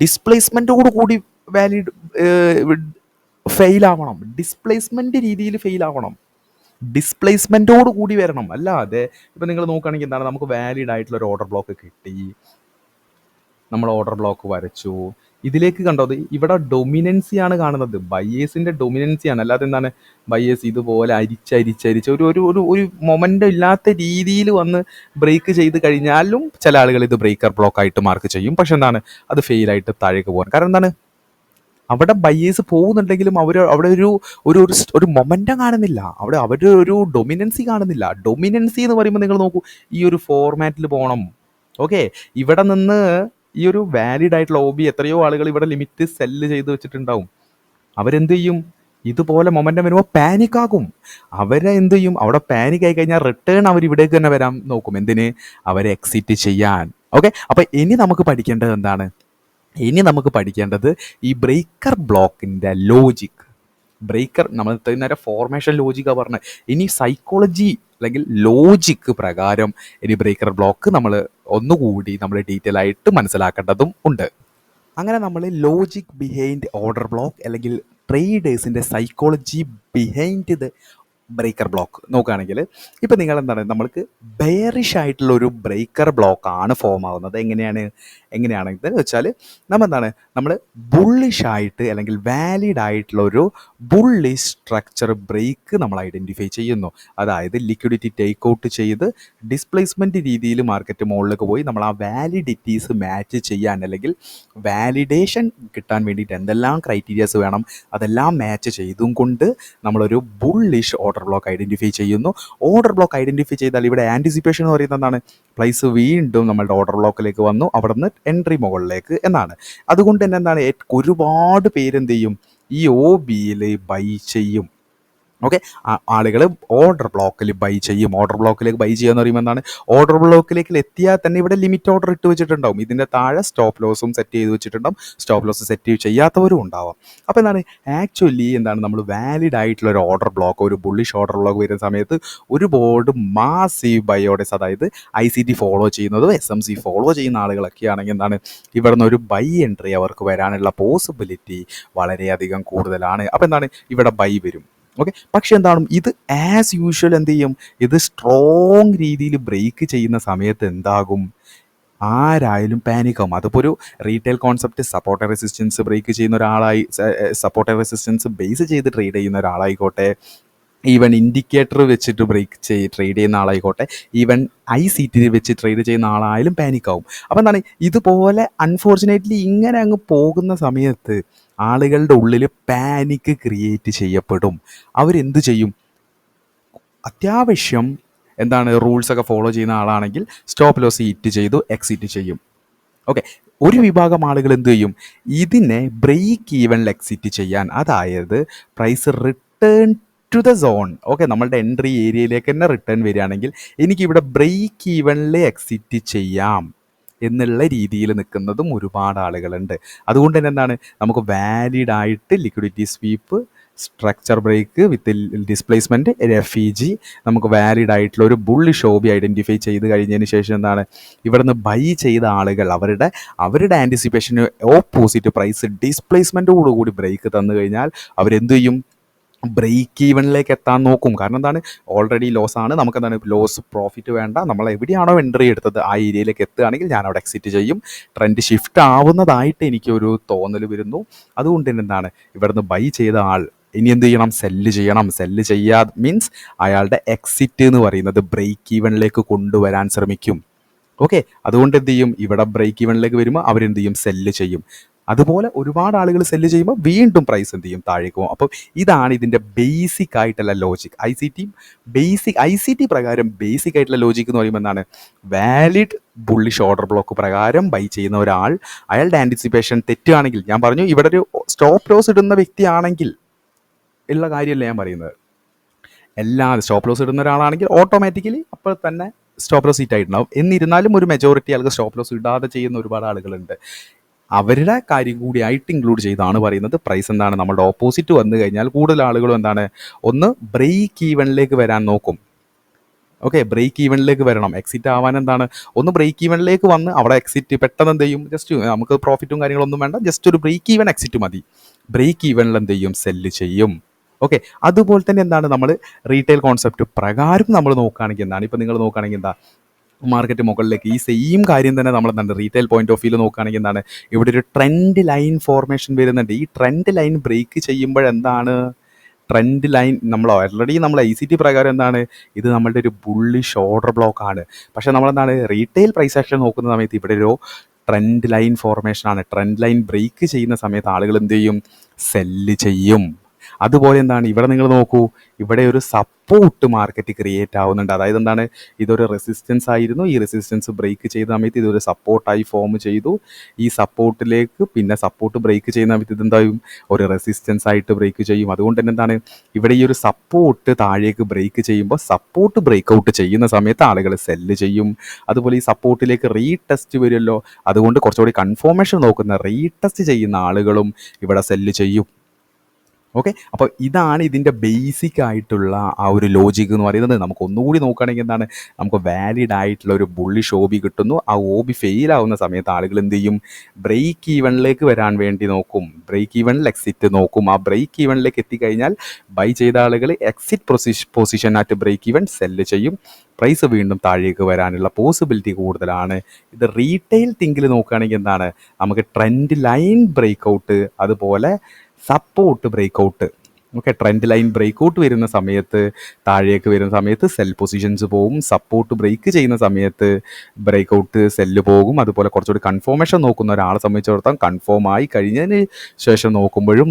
ഡിസ്പ്ലേസ്മെൻറ്റോട് കൂടി ഫെയിൽ ആവണം, ഡിസ്പ്ലേസ്മെൻറ്റ് രീതിയിൽ ഫെയിൽ ആവണം, ഡിസ്പ്ലേസ്മെൻറ്റോട് കൂടി വരണം. അല്ലാതെ ഇപ്പം നിങ്ങൾ നോക്കുകയാണെങ്കിൽ എന്താണ്, നമുക്ക് വാലിഡ് ആയിട്ടുള്ള ഒരു ഓർഡർ ബ്ലോക്ക് കിട്ടി, നമ്മൾ ഓർഡർ ബ്ലോക്ക് വരച്ചു, ഇതിലേക്ക് കണ്ടത് ഇവിടെ ഡൊമിനൻസിയാണ് കാണുന്നത്, ബയേഴ്സിൻ്റെ ഡൊമിനൻസിയാണ്. അല്ലാതെ എന്താണ്, ബയേഴ്സ് ഇതുപോലെ അരിച്ച് ഒരു മൊമെൻ്റം ഇല്ലാത്ത രീതിയിൽ വന്ന് ബ്രേക്ക് ചെയ്ത് കഴിഞ്ഞാലും ചില ആളുകൾ ഇത് ബ്രേക്കർ ബ്ലോക്ക് ആയിട്ട് മാർക്ക് ചെയ്യും. പക്ഷെ എന്താണ്, അത് ഫെയിലായിട്ട് താഴേക്ക് പോകാൻ കാരണം എന്താണ്, അവിടെ ബയേഴ്സ് പോകുന്നുണ്ടെങ്കിലും അവിടെ ഒരു മൊമെൻ്റം കാണുന്നില്ല, അവരുടെ ഒരു ഡൊമിനൻസി കാണുന്നില്ല. ഡൊമിനൻസി എന്ന് പറയുമ്പോൾ നിങ്ങൾ നോക്കൂ, ഈ ഒരു ഫോർമാറ്റിൽ പോകണം. ഓക്കെ, ഇവിടെ നിന്ന് ഈ ഒരു വാലിഡ് ആയിട്ടുള്ള OB എത്രയോ ആളുകൾ ഇവിടെ ലിമിറ്റ് സെല്ല് ചെയ്ത് വെച്ചിട്ടുണ്ടാവും. അവരെന്ത് ചെയ്യും, ഇതുപോലെ മൊമെന്റം വരുമ്പോൾ പാനിക് ആകും. അവരെ എന്ത് ചെയ്യും? അവിടെ പാനിക് ആയി കഴിഞ്ഞാൽ റിട്ടേൺ അവർ ഇവിടേക്ക് തന്നെ വരാൻ നോക്കും. എന്തിന്? അവരെ എക്സിറ്റ് ചെയ്യാൻ. ഓക്കെ, അപ്പൊ ഇനി നമുക്ക് പഠിക്കേണ്ടത് എന്താണ്? ഇനി നമുക്ക് പഠിക്കേണ്ടത് ഈ ബ്രേക്കർ ബ്ലോക്കിന്റെ ലോജിക്. ബ്രേക്കർ നമ്മൾ ഇത്രയും നേരം ഫോർമേഷൻ ലോജിക്കാണ് പറഞ്ഞത്. ഇനി സൈക്കോളജി അല്ലെങ്കിൽ ലോജിക്ക് പ്രകാരം ഇനി ബ്രേക്കർ ബ്ലോക്ക് നമ്മൾ ഒന്നുകൂടി നമ്മൾ ഡീറ്റെയിൽ ആയിട്ട് മനസ്സിലാക്കേണ്ടതും ഉണ്ട്. അങ്ങനെ നമ്മൾ ലോജിക് ബിഹൈൻഡ് ഓർഡർ ബ്ലോക്ക് അല്ലെങ്കിൽ ട്രേഡേഴ്സിൻ്റെ psychology behind the breaker block നോക്കുകയാണെങ്കിൽ, ഇപ്പം നിങ്ങൾ എന്താണ്, നമ്മൾക്ക് ബെയറിഷ് ആയിട്ടുള്ള ഒരു ബ്രേക്കർ ബ്ലോക്ക് ആണ് ഫോം ആവുന്നത്. എങ്ങനെയാണെന്ന് വെച്ചാൽ നമ്മൾ ബുള്ളിഷ് ആയിട്ട് അല്ലെങ്കിൽ വാലിഡ് ആയിട്ടുള്ള ഒരു ബുള്ളിഷ് സ്ട്രക്ചർ ബ്രേക്ക് നമ്മൾ ഐഡൻറ്റിഫൈ ചെയ്യുന്നു. അതായത് ലിക്വിഡിറ്റി ടേക്ക് ഔട്ട് ചെയ്ത് ഡിസ്പ്ലേസ്മെൻറ്റ് രീതിയിൽ മാർക്കറ്റ് മുകളിലേക്ക് പോയി നമ്മൾ ആ വാലിഡിറ്റീസ് മാച്ച് ചെയ്യാൻ അല്ലെങ്കിൽ വാലിഡേഷൻ കിട്ടാൻ വേണ്ടിയിട്ട് എന്തെല്ലാം ക്രൈറ്റീരിയാസ് വേണം അതെല്ലാം മാച്ച് ചെയ്തും കൊണ്ട് നമ്മളൊരു ബുള്ളിഷ് ഓർഡർ ബ്ലോക്ക് ഐഡൻറ്റിഫൈ ചെയ്യുന്നു. ഓർഡർ ബ്ലോക്ക് ഐഡൻറ്റിഫൈ ചെയ്താൽ ഇവിടെ ആൻറ്റിസിപ്പേഷൻ എന്ന് പറയുന്നത് എന്താണ്? പ്രൈസ് വീണ്ടും നമ്മളുടെ ഓർഡർ ബ്ലോക്കിലേക്ക് വന്നു, അവിടെ നിന്ന് എൻട്രി മുകളിലേക്ക് എന്നാണ്. അതുകൊണ്ട് തന്നെ എന്താണ്, ഒരുപാട് പേരെന്ത് ചെയ്യും? ഈ OBയിൽ ബൈ ചെയ്യും. ഓക്കെ, ആളുകൾ ഓർഡർ ബ്ലോക്കിൽ ബൈ ചെയ്യും. ഓർഡർ ബ്ലോക്കിലേക്ക് ബൈ ചെയ്യുക എന്ന് പറയുമ്പോൾ എന്താണ്? ഓർഡർ ബ്ലോക്കിലേക്ക് എത്തിയാൽ തന്നെ ഇവിടെ ലിമിറ്റ് ഓർഡർ ഇട്ട് വെച്ചിട്ടുണ്ടാവും. ഇതിൻ്റെ താഴെ സ്റ്റോപ്പ് ലോസും സെറ്റ് ചെയ്ത് വെച്ചിട്ടുണ്ടാവും. സ്റ്റോപ്പ് ലോസ് സെറ്റ് ചെയ്യാത്തവരും ഉണ്ടാവാം. അപ്പോൾ എന്താണ്, ആക്ച്വലി നമ്മൾ വാലിഡ് ആയിട്ടുള്ള ഒരു ഓർഡർ ബ്ലോക്ക്, ഒരു ബുള്ളിഷ് ഓർഡർ ബ്ലോക്ക് വരുന്ന സമയത്ത് ഒരുപാട് മാസീവ് ബൈ ഓർഡേഴ്സ്, അതായത് ICT ഫോളോ ചെയ്യുന്നതും SMC ഫോളോ ചെയ്യുന്ന ആളുകളൊക്കെ ആണെങ്കിൽ ഇവിടെ നിന്ന് ഒരു ബൈ എൻട്രി അവർക്ക് വരാനുള്ള പോസിബിലിറ്റി വളരെയധികം കൂടുതലാണ്. അപ്പോൾ ഇവിടെ ബൈ വരും. ഓക്കെ, പക്ഷെ ഇത് ആസ് യൂഷ്വൽ എന്ത് ചെയ്യും? ഇത് സ്ട്രോങ് രീതിയിൽ ബ്രേക്ക് ചെയ്യുന്ന സമയത്ത് എന്താകും? ആരായാലും പാനിക്കാവും. അതിപ്പോൾ ഒരു retail concept support resistance break ചെയ്യുന്ന ഒരാളായി, സപ്പോർട്ട് റെസിസ്റ്റൻസ് ബേസ് ചെയ്ത് ട്രേഡ് ചെയ്യുന്ന ഒരാളായിക്കോട്ടെ, ഈവൻ ഇൻഡിക്കേറ്റർ വെച്ചിട്ട് ട്രേഡ് ചെയ്യുന്ന ആളായിക്കോട്ടെ, ഈവൻ ICT വെച്ച് ട്രേഡ് ചെയ്യുന്ന ആളായാലും പാനിക്കാവും. അപ്പോൾ ഇതുപോലെ അൺഫോർച്ചുനേറ്റ്ലി ഇങ്ങനെ അങ്ങ് പോകുന്ന സമയത്ത് ആളുകളുടെ ഉള്ളിൽ പാനിക്ക് ക്രിയേറ്റ് ചെയ്യപ്പെടും. അവരെന്ത് ചെയ്യും? അത്യാവശ്യം റൂൾസൊക്കെ ഫോളോ ചെയ്യുന്ന ആളാണെങ്കിൽ സ്റ്റോപ്പ് ലോസ് ഹിറ്റ് ചെയ്തു എക്സിറ്റ് ചെയ്യും. ഓക്കെ, ഒരു വിഭാഗം ആളുകൾ എന്ത് ചെയ്യും? ഇതിനെ ബ്രേക്ക് ഈവനിൽ എക്സിറ്റ് ചെയ്യാൻ, അതായത് price return to the zone, okay, നമ്മളുടെ എൻട്രി ഏരിയയിലേക്ക് തന്നെ റിട്ടേൺ വരികയാണെങ്കിൽ എനിക്കിവിടെ ബ്രേക്ക് ഈവനിൽ എക്സിറ്റ് ചെയ്യാം എന്നുള്ള രീതിയിൽ നിൽക്കുന്നതും ഒരുപാട് ആളുകളുണ്ട്. അതുകൊണ്ട് തന്നെ നമുക്ക് വാലിഡ് ആയിട്ട് ലിക്വിഡിറ്റി സ്വീപ്പ്, സ്ട്രക്ചർ ബ്രേക്ക് വിത്ത് ഡിസ്പ്ലേസ്മെൻറ്റ്, FEG, നമുക്ക് വാലിഡ് ആയിട്ടുള്ള ഒരു ബുള്ളിഷ് OB ഐഡൻറ്റിഫൈ ചെയ്ത് കഴിഞ്ഞതിന് ശേഷം ഇവിടെ നിന്ന് ബൈ ചെയ്ത ആളുകൾ അവരുടെ ആൻറ്റിസിപ്പേഷന് ഓപ്പോസിറ്റ് പ്രൈസ് ഡിസ്പ്ലേസ്മെൻറ്റോടുകൂടി ബ്രേക്ക് തന്നു കഴിഞ്ഞാൽ അവരെന്ത് ചെയ്യും? ബ്രേക്ക് ഈവനിലേക്ക് എത്താൻ നോക്കും. കാരണം ഓൾറെഡി ലോസ് ആണ്, നമുക്ക് ലോസ് പ്രോഫിറ്റ് വേണ്ട, നമ്മൾ എവിടെയാണോ എൻട്രി എടുത്തത് ആ ഏരിയയിലേക്ക് എത്തുകയാണെങ്കിൽ ഞാൻ അവിടെ എക്സിറ്റ് ചെയ്യും. ട്രെൻഡ് ഷിഫ്റ്റ് ആവുന്നതായിട്ട് എനിക്കൊരു തോന്നൽ വരുന്നു. അതുകൊണ്ട് തന്നെ ഇവിടുന്ന് ബൈ ചെയ്ത ആൾ ഇനി എന്ത് ചെയ്യണം? സെല്ല് ചെയ്യണം. സെല്ല് ചെയ്യാതെ മീൻസ് അയാളുടെ എക്സിറ്റ് എന്ന് പറയുന്നത് ബ്രേക്ക് ഈവനിലേക്ക് കൊണ്ടുവരാൻ ശ്രമിക്കും. ഓക്കെ, അതുകൊണ്ട് എന്ത് ചെയ്യും? ഇവിടെ ബ്രേക്ക് ഈവനിലേക്ക് വരുമ്പോൾ അവരെന്ത് ചെയ്യും? സെല്ല് ചെയ്യും. അതുപോലെ ഒരുപാട് ആളുകൾ സെല്ല് ചെയ്യുമ്പോൾ വീണ്ടും പ്രൈസ് എന്ത് ചെയ്യും? താഴേക്ക് പോകും. അപ്പം ഇതാണ് ഇതിൻ്റെ ബേസിക് ആയിട്ടുള്ള ലോജിക്. ICT പ്രകാരം ബേസിക് ആയിട്ടുള്ള ലോജിക് എന്ന് പറയുമ്പോൾ വാലിഡ് ബുള്ളിഷ് ഓർഡർ ബ്ലോക്ക് പ്രകാരം ബൈ ചെയ്യുന്ന ഒരാൾ, അയാളുടെ ആൻറ്റിസിപ്പേഷൻ തെറ്റുകയാണെങ്കിൽ, ഞാൻ പറഞ്ഞു ഇവിടെ ഒരു സ്റ്റോപ്പ് ലോസ് ഇടുന്ന വ്യക്തിയാണെങ്കിൽ ഉള്ള കാര്യമല്ല ഞാൻ പറയുന്നത്, സ്റ്റോപ്പ് ലോസ് ഇടുന്ന ഒരാളാണെങ്കിൽ ഓട്ടോമാറ്റിക്കലി അപ്പോൾ തന്നെ സ്റ്റോപ്പ് ലോസ് ഹിറ്റ് ആയിട്ടുണ്ടാവും. എന്നിരുന്നാലും ഒരു മെജോറിറ്റി ആൾക്ക് സ്റ്റോപ്പ് ലോസ് ഇടാതെ ചെയ്യുന്ന ഒരുപാട് ആളുകളുണ്ട്. അവരുടെ കാര്യം കൂടി ആയിട്ട് ഇൻക്ലൂഡ് ചെയ്താണ് പറയുന്നത്. പ്രൈസ് നമ്മളുടെ ഓപ്പോസിറ്റ് വന്നു കഴിഞ്ഞാൽ കൂടുതൽ ആളുകളും ഒന്ന് ബ്രേക്ക് ഈവനിലേക്ക് വരാൻ നോക്കും. ഓക്കെ, ബ്രേക്ക് ഈവനിലേക്ക് വരണം. എക്സിറ്റ് ആവാൻ ഒന്ന് ബ്രേക്ക് ഈവനിലേക്ക് വന്ന് അവിടെ എക്സിറ്റ് പെട്ടെന്ന് എന്ത് ചെയ്യും? ജസ്റ്റ് നമുക്ക് പ്രോഫിറ്റും കാര്യങ്ങളൊന്നും വേണ്ട, ജസ്റ്റ് ഒരു ബ്രേക്ക് ഈവൻ എക്സിറ്റ് മതി. ബ്രേക്ക് ഈവനിൽ എന്ത് ചെയ്യും? സെല്ല് ചെയ്യും. ഓക്കെ, അതുപോലെ തന്നെ നമ്മൾ റീറ്റെയിൽ കോൺസെപ്റ്റ് പ്രകാരം നമ്മൾ നോക്കുകയാണെങ്കിൽ ഇപ്പം നിങ്ങൾ നോക്കുകയാണെങ്കിൽ മാർക്കറ്റ് മുകളിലേക്ക് ഈ സെയിം കാര്യം തന്നെ നമ്മൾ റീറ്റെയിൽ പോയിന്റ് ഓഫ് വ്യൂവിൽ നോക്കുകയാണെങ്കിൽ ഇവിടെ ഒരു ട്രെൻഡ് ലൈൻ ഫോർമേഷൻ വരുന്നുണ്ട്. ഈ ട്രെൻഡ് ലൈൻ ബ്രേക്ക് ചെയ്യുമ്പോഴെന്താണ്? ട്രെൻഡ് ലൈൻ നമ്മൾ ICT പ്രകാരം ഇത് നമ്മളുടെ ഒരു ബുള്ളിഷ് ഓർഡർ ബ്ലോക്ക് ആണ്. പക്ഷേ റീറ്റെയിൽ പ്രൈസ് ആക്ഷൻ നോക്കുന്ന സമയത്ത് ഇവിടെ ഒരു ട്രെൻഡ് ലൈൻ ഫോർമേഷൻ ആണ്. ട്രെൻഡ് ലൈൻ ബ്രേക്ക് ചെയ്യുന്ന സമയത്ത് ആളുകൾ എന്ത് ചെയ്യും? സെല്ല് ചെയ്യും. അതുപോലെ എന്താണ് ഇവിടെ നിങ്ങൾ നോക്കൂ, ഇവിടെ ഒരു സപ്പോർട്ട് മാർക്കറ്റ് ക്രിയേറ്റ് ആവുന്നുണ്ട്. അതായത് എന്താണ്, ഇതൊരു റെസിസ്റ്റൻസ് ആയിരുന്നു, ഈ റെസിസ്റ്റൻസ് ബ്രേക്ക് ചെയ്ത സമയത്ത് ഇതൊരു സപ്പോർട്ടായി ഫോം ചെയ്തു. ഈ സപ്പോർട്ടിലേക്ക് പിന്നെ സപ്പോർട്ട് ബ്രേക്ക് ചെയ്യുന്ന സമയത്ത് ഇതെന്തായും ഒരു റെസിസ്റ്റൻസ് ആയിട്ട് ബ്രേക്ക് ചെയ്യും. അതുകൊണ്ട് തന്നെ എന്താണ്, ഇവിടെ ഈ ഒരു സപ്പോർട്ട് താഴേക്ക് ബ്രേക്ക് ചെയ്യുമ്പോൾ സപ്പോർട്ട് ബ്രേക്ക് ഔട്ട് ചെയ്യുന്ന സമയത്ത് ആളുകൾ സെല്ല് ചെയ്യും. അതുപോലെ ഈ സപ്പോർട്ടിലേക്ക് റീടെസ്റ്റ് വരുമല്ലോ, അതുകൊണ്ട് കുറച്ചുകൂടി കൺഫോർമേഷൻ നോക്കുന്ന റീടെസ്റ്റ് ചെയ്യുന്ന ആളുകളും ഇവിടെ സെല്ല് ചെയ്യും. ഓക്കെ, അപ്പോൾ ഇതാണ് ഇതിൻ്റെ ബേസിക് ആയിട്ടുള്ള ആ ഒരു ലോജിക് എന്ന് പറയുന്നത്. നമുക്ക് ഒന്നുകൂടി നോക്കുകയാണെങ്കിൽ എന്താണ്, നമുക്ക് വാലിഡ് ആയിട്ടുള്ള ഒരു ബുള്ളിഷ് ഓബി കിട്ടുന്നു. ആ ഓബി ഫെയിൽ ആവുന്ന സമയത്ത് ആളുകൾ എന്ത് ചെയ്യും, ബ്രേക്ക് ഈവനിലേക്ക് വരാൻ വേണ്ടി നോക്കും, ബ്രേക്ക് ഈവനിൽ എക്സിറ്റ് നോക്കും. ആ ബ്രേക്ക് ഈവനിലേക്ക് എത്തിക്കഴിഞ്ഞാൽ ബൈ ചെയ്ത ആളുകൾ എക്സിറ്റ് പൊസിഷൻ ആറ്റ് ബ്രേക്ക് ഈവൻ സെല്ല് ചെയ്യും. പ്രൈസ് വീണ്ടും താഴേക്ക് വരാനുള്ള പോസിബിലിറ്റി കൂടുതലാണ്. ഇത് റീറ്റെയിൽ തിങ്കിൽ നോക്കുകയാണെങ്കിൽ എന്താണ്, നമുക്ക് ട്രെൻഡ് ലൈൻ ബ്രേക്ക് ഔട്ട്, അതുപോലെ support break out. Okay, trend line break out വരുന്ന സമയത്ത്, താഴേക്ക് വരുന്ന സമയത്ത് സെൽ പൊസിഷൻസ് പോകും. സപ്പോർട്ട് ബ്രേക്ക് ചെയ്യുന്ന സമയത്ത് ബ്രേക്ക് ഔട്ട് സെല്ല് പോകും. അതുപോലെ കുറച്ചുകൂടി കൺഫോർമേഷൻ നോക്കുന്ന ഒരാളെ സംബന്ധിച്ചിടത്തോളം കൺഫേം ആയി കഴിഞ്ഞതിന് ശേഷം നോക്കുമ്പോഴും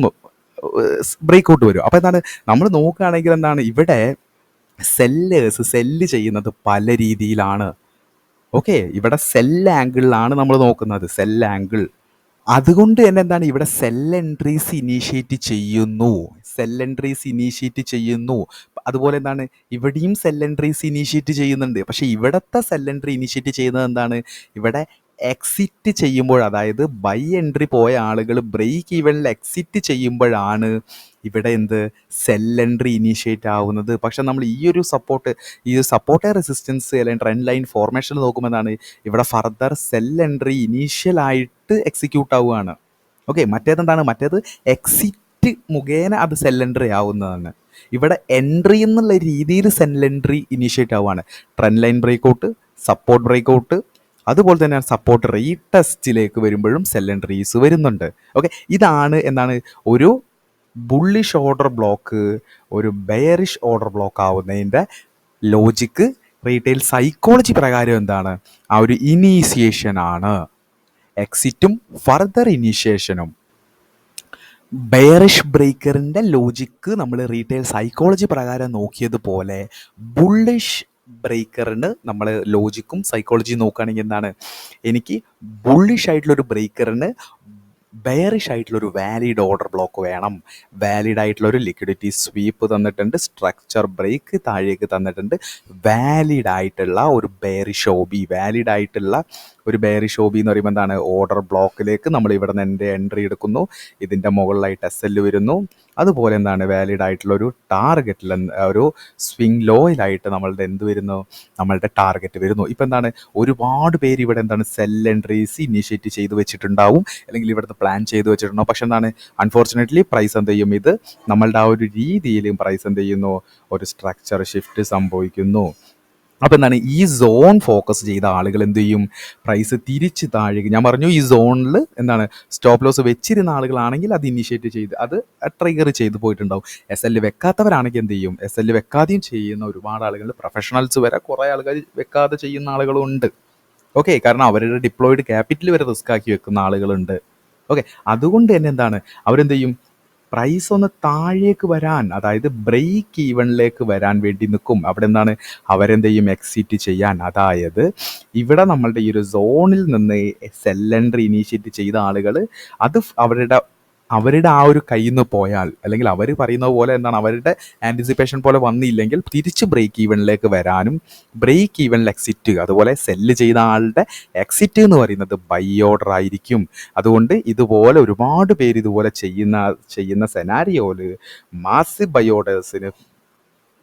ബ്രേക്ക് ഔട്ട് വരും. അപ്പോൾ എന്താണ്, നമ്മൾ നോക്കുകയാണെങ്കിൽ എന്താണ്, ഇവിടെ സെല്ലേഴ്സ് സെല്ല് ചെയ്യുന്നത് പല രീതിയിലാണ്. ഓക്കെ, ഇവിടെ സെൽ ആംഗിളിലാണ് നമ്മൾ നോക്കുന്നത്, സെൽ ആംഗിൾ. അതുകൊണ്ട് തന്നെ എന്താണ്, ഇവിടെ സെൽ എൻട്രീസ് ഇനീഷ്യേറ്റ് ചെയ്യുന്നു, സെൽ എൻട്രീസ് ഇനീഷ്യേറ്റ് ചെയ്യുന്നു. അതുപോലെ എന്താണ്, ഇവിടെയും സെൽ എൻട്രീസ് ഇനീഷ്യേറ്റ് ചെയ്യുന്നുണ്ട്. പക്ഷേ ഇവിടുത്തെ സെൽ എൻട്രി ഇനീഷ്യേറ്റ് ചെയ്യുന്നത് എന്താണ്, ഇവിടെ എക്സിറ്റ് ചെയ്യുമ്പോൾ, അതായത് ബൈ എൻട്രി പോയ ആളുകൾ ബ്രേക്ക് ഈവനിൽ എക്സിറ്റ് ചെയ്യുമ്പോഴാണ് ഇവിടെ എന്ത്, സെൽ എൻട്രി ഇനീഷ്യേറ്റ് ആവുന്നത്. പക്ഷെ നമ്മൾ ഈ ഒരു സപ്പോർട്ട് റെസിസ്റ്റൻസ് അല്ലെങ്കിൽ ട്രെൻഡ് ലൈൻ ഫോർമേഷൻ നോക്കുമ്പോൾ എന്താണ്, ഇവിടെ ഫർദർ സെൽ എൻട്രി ഇനീഷ്യലായിട്ട് എക്സിക്യൂട്ട് ആവുകയാണ്. ഓക്കെ, മറ്റേത് എക്സിറ്റ് മുഖേന അത് സെൽ എൻട്രി ആവുന്നതാണ്. ഇവിടെ എൻട്രി എന്നുള്ള രീതിയിൽ സെൽ എൻട്രി ഇനീഷ്യേറ്റ് ആവുകയാണ്. Trend line break out, support break out, അതുപോലെ തന്നെ സപ്പോർട്ട് റീടെസ്റ്റിലേക്ക് വരുമ്പോഴും സെൽ എൻട്രീസ് വരുന്നുണ്ട്. ഓക്കെ, ഇതാണ് എന്താണ്, ഒരു ബുള്ളിഷ് ഓർഡർ ബ്ലോക്ക് ഒരു ബെയറിഷ് ഓർഡർ ബ്ലോക്ക് ആവുന്നതിൻ്റെ ലോജിക്ക്. റീറ്റെയിൽ സൈക്കോളജി പ്രകാരം എന്താണ്, ആ ഒരു ഇനീഷ്യേഷൻ ആണ്. എക്സിറ്റും ഫർദർ ഇനീഷ്യേഷനും. ബെയറിഷ് ബ്രേക്കറിൻ്റെ ലോജിക്ക് നമ്മൾ റീറ്റെയിൽ സൈക്കോളജി പ്രകാരം നോക്കിയതുപോലെ ബുള്ളിഷ് ബ്രേക്കറിന് നമ്മൾ ലോജിക്കും സൈക്കോളജിയും നോക്കുകയാണെങ്കിൽ എന്താണ്, എനിക്ക് ബുള്ളിഷ് ആയിട്ടുള്ളൊരു ബ്രേക്കറിന് ബെയറിഷ് ആയിട്ടുള്ളൊരു വാലിഡ് ഓർഡർ ബ്ലോക്ക് വേണം. വാലിഡ് ആയിട്ടുള്ളൊരു ലിക്വിഡിറ്റി സ്വീപ്പ് തന്നിട്ടുണ്ട്, സ്ട്രക്ചർ ബ്രേക്ക് താഴേക്ക് തന്നിട്ടുണ്ട്. വാലിഡ് ആയിട്ടുള്ള ഒരു ബെയറിഷ് ഓബി, വാലിഡ് ആയിട്ടുള്ള ഒരു ബെയറിഷ് ഓബി എന്ന് പറയുമ്പോൾ എന്താണ്, ഓർഡർ ബ്ലോക്കിലേക്ക് നമ്മൾ ഇവിടെ നിന്ന് എൻട്രി എടുക്കുന്നു. ഇതിൻ്റെ മുകളിലായിട്ട് SL വരുന്നു. അതുപോലെ എന്താണ്, വാലിഡ് ആയിട്ടുള്ള ഒരു ടാർഗറ്റിൽ ഒരു സ്വിങ് ലോയിലായിട്ട് നമ്മളുടെ എന്ത് വരുന്നു, നമ്മളുടെ ടാർഗറ്റ് വരുന്നു. ഇപ്പം എന്താണ്, ഒരുപാട് പേര് ഇവിടെ എന്താണ് സെൽ എൻട്രീസ് ഇനീഷ്യേറ്റ് ചെയ്ത് വെച്ചിട്ടുണ്ടാവും, അല്ലെങ്കിൽ ഇവിടുത്തെ പ്ലാൻ ചെയ്ത് വെച്ചിട്ടുണ്ടാവും. പക്ഷെ എന്താണ്, അൺഫോർച്ചുനേറ്റ്ലി പ്രൈസ് എന്ത് ചെയ്യും, ഇത് നമ്മളുടെ ആ ഒരു രീതിയിലും പ്രൈസ് എന്ത് ചെയ്യുന്നു, ഒരു സ്ട്രക്ചർ ഷിഫ്റ്റ് സംഭവിക്കുന്നു. അപ്പോൾ എന്താണ്, ഈ സോൺ ഫോക്കസ് ചെയ്ത ആളുകൾ എന്ത് ചെയ്യും, പ്രൈസ് തിരിച്ച് താഴേക്ക്, ഞാൻ പറഞ്ഞു ഈ സോണിൽ എന്താണ് സ്റ്റോപ്പ് ലോസ് വെച്ചിരുന്ന ആളുകളാണെങ്കിൽ അത് ഇനിഷ്യേറ്റ് ചെയ്ത് അത് ട്രിഗർ ചെയ്ത് പോയിട്ടുണ്ടാവും. SL വെക്കാത്തവരാണെങ്കിൽ എന്ത് ചെയ്യും, SL വെക്കാതെയും ചെയ്യുന്ന ഒരുപാട് ആളുകൾ, പ്രൊഫഷണൽസ് വരെ കുറേ ആളുകൾ വെക്കാതെ ചെയ്യുന്ന ആളുകളുണ്ട്. ഓക്കെ, കാരണം അവരുടെ ഡിപ്ലോയിഡ് ക്യാപിറ്റൽ വരെ റിസ്ക് ആക്കി വെക്കുന്ന ആളുകളുണ്ട്. ഓക്കെ, അതുകൊണ്ട് തന്നെ എന്താണ്, അവരെന്ത് ചെയ്യും, പ്രൈസ് ഒന്ന് താഴേക്ക് വരാൻ, അതായത് ബ്രേക്ക് ഈവനിലേക്ക് വരാൻ വേണ്ടി നിൽക്കും. അവിടെ എന്താണ്, അവരെന്ത് ചെയ്യും, എക്സിറ്റ് ചെയ്യാൻ. അതായത് ഇവിടെ നമ്മളുടെ ഈ ഒരു സോണിൽ നിന്ന് സെൽ എൻട്രി ഇനീഷ്യേറ്റ് ചെയ്ത ആളുകൾ അത് അവരുടെ ആ ഒരു കയ്യിൽ നിന്ന് പോയാൽ, അല്ലെങ്കിൽ അവർ പറയുന്ന പോലെ എന്താണ്, അവരുടെ ആൻറ്റിസിപ്പേഷൻ പോലെ വന്നില്ലെങ്കിൽ തിരിച്ച് ബ്രേക്ക് ഈവനിലേക്ക് വരാനും, ബ്രേക്ക് ഈവനിൽ എക്സിറ്റ്, അതുപോലെ സെല്ല് ചെയ്ത ആളുടെ എക്സിറ്റ് എന്ന് പറയുന്നത് ബൈ ഓർഡർ ആയിരിക്കും. അതുകൊണ്ട് ഇതുപോലെ ഒരുപാട് പേര് ഇതുപോലെ ചെയ്യുന്ന സെനാരിയോയിൽ മാസീവ് ബൈ ഓർഡേഴ്സിന്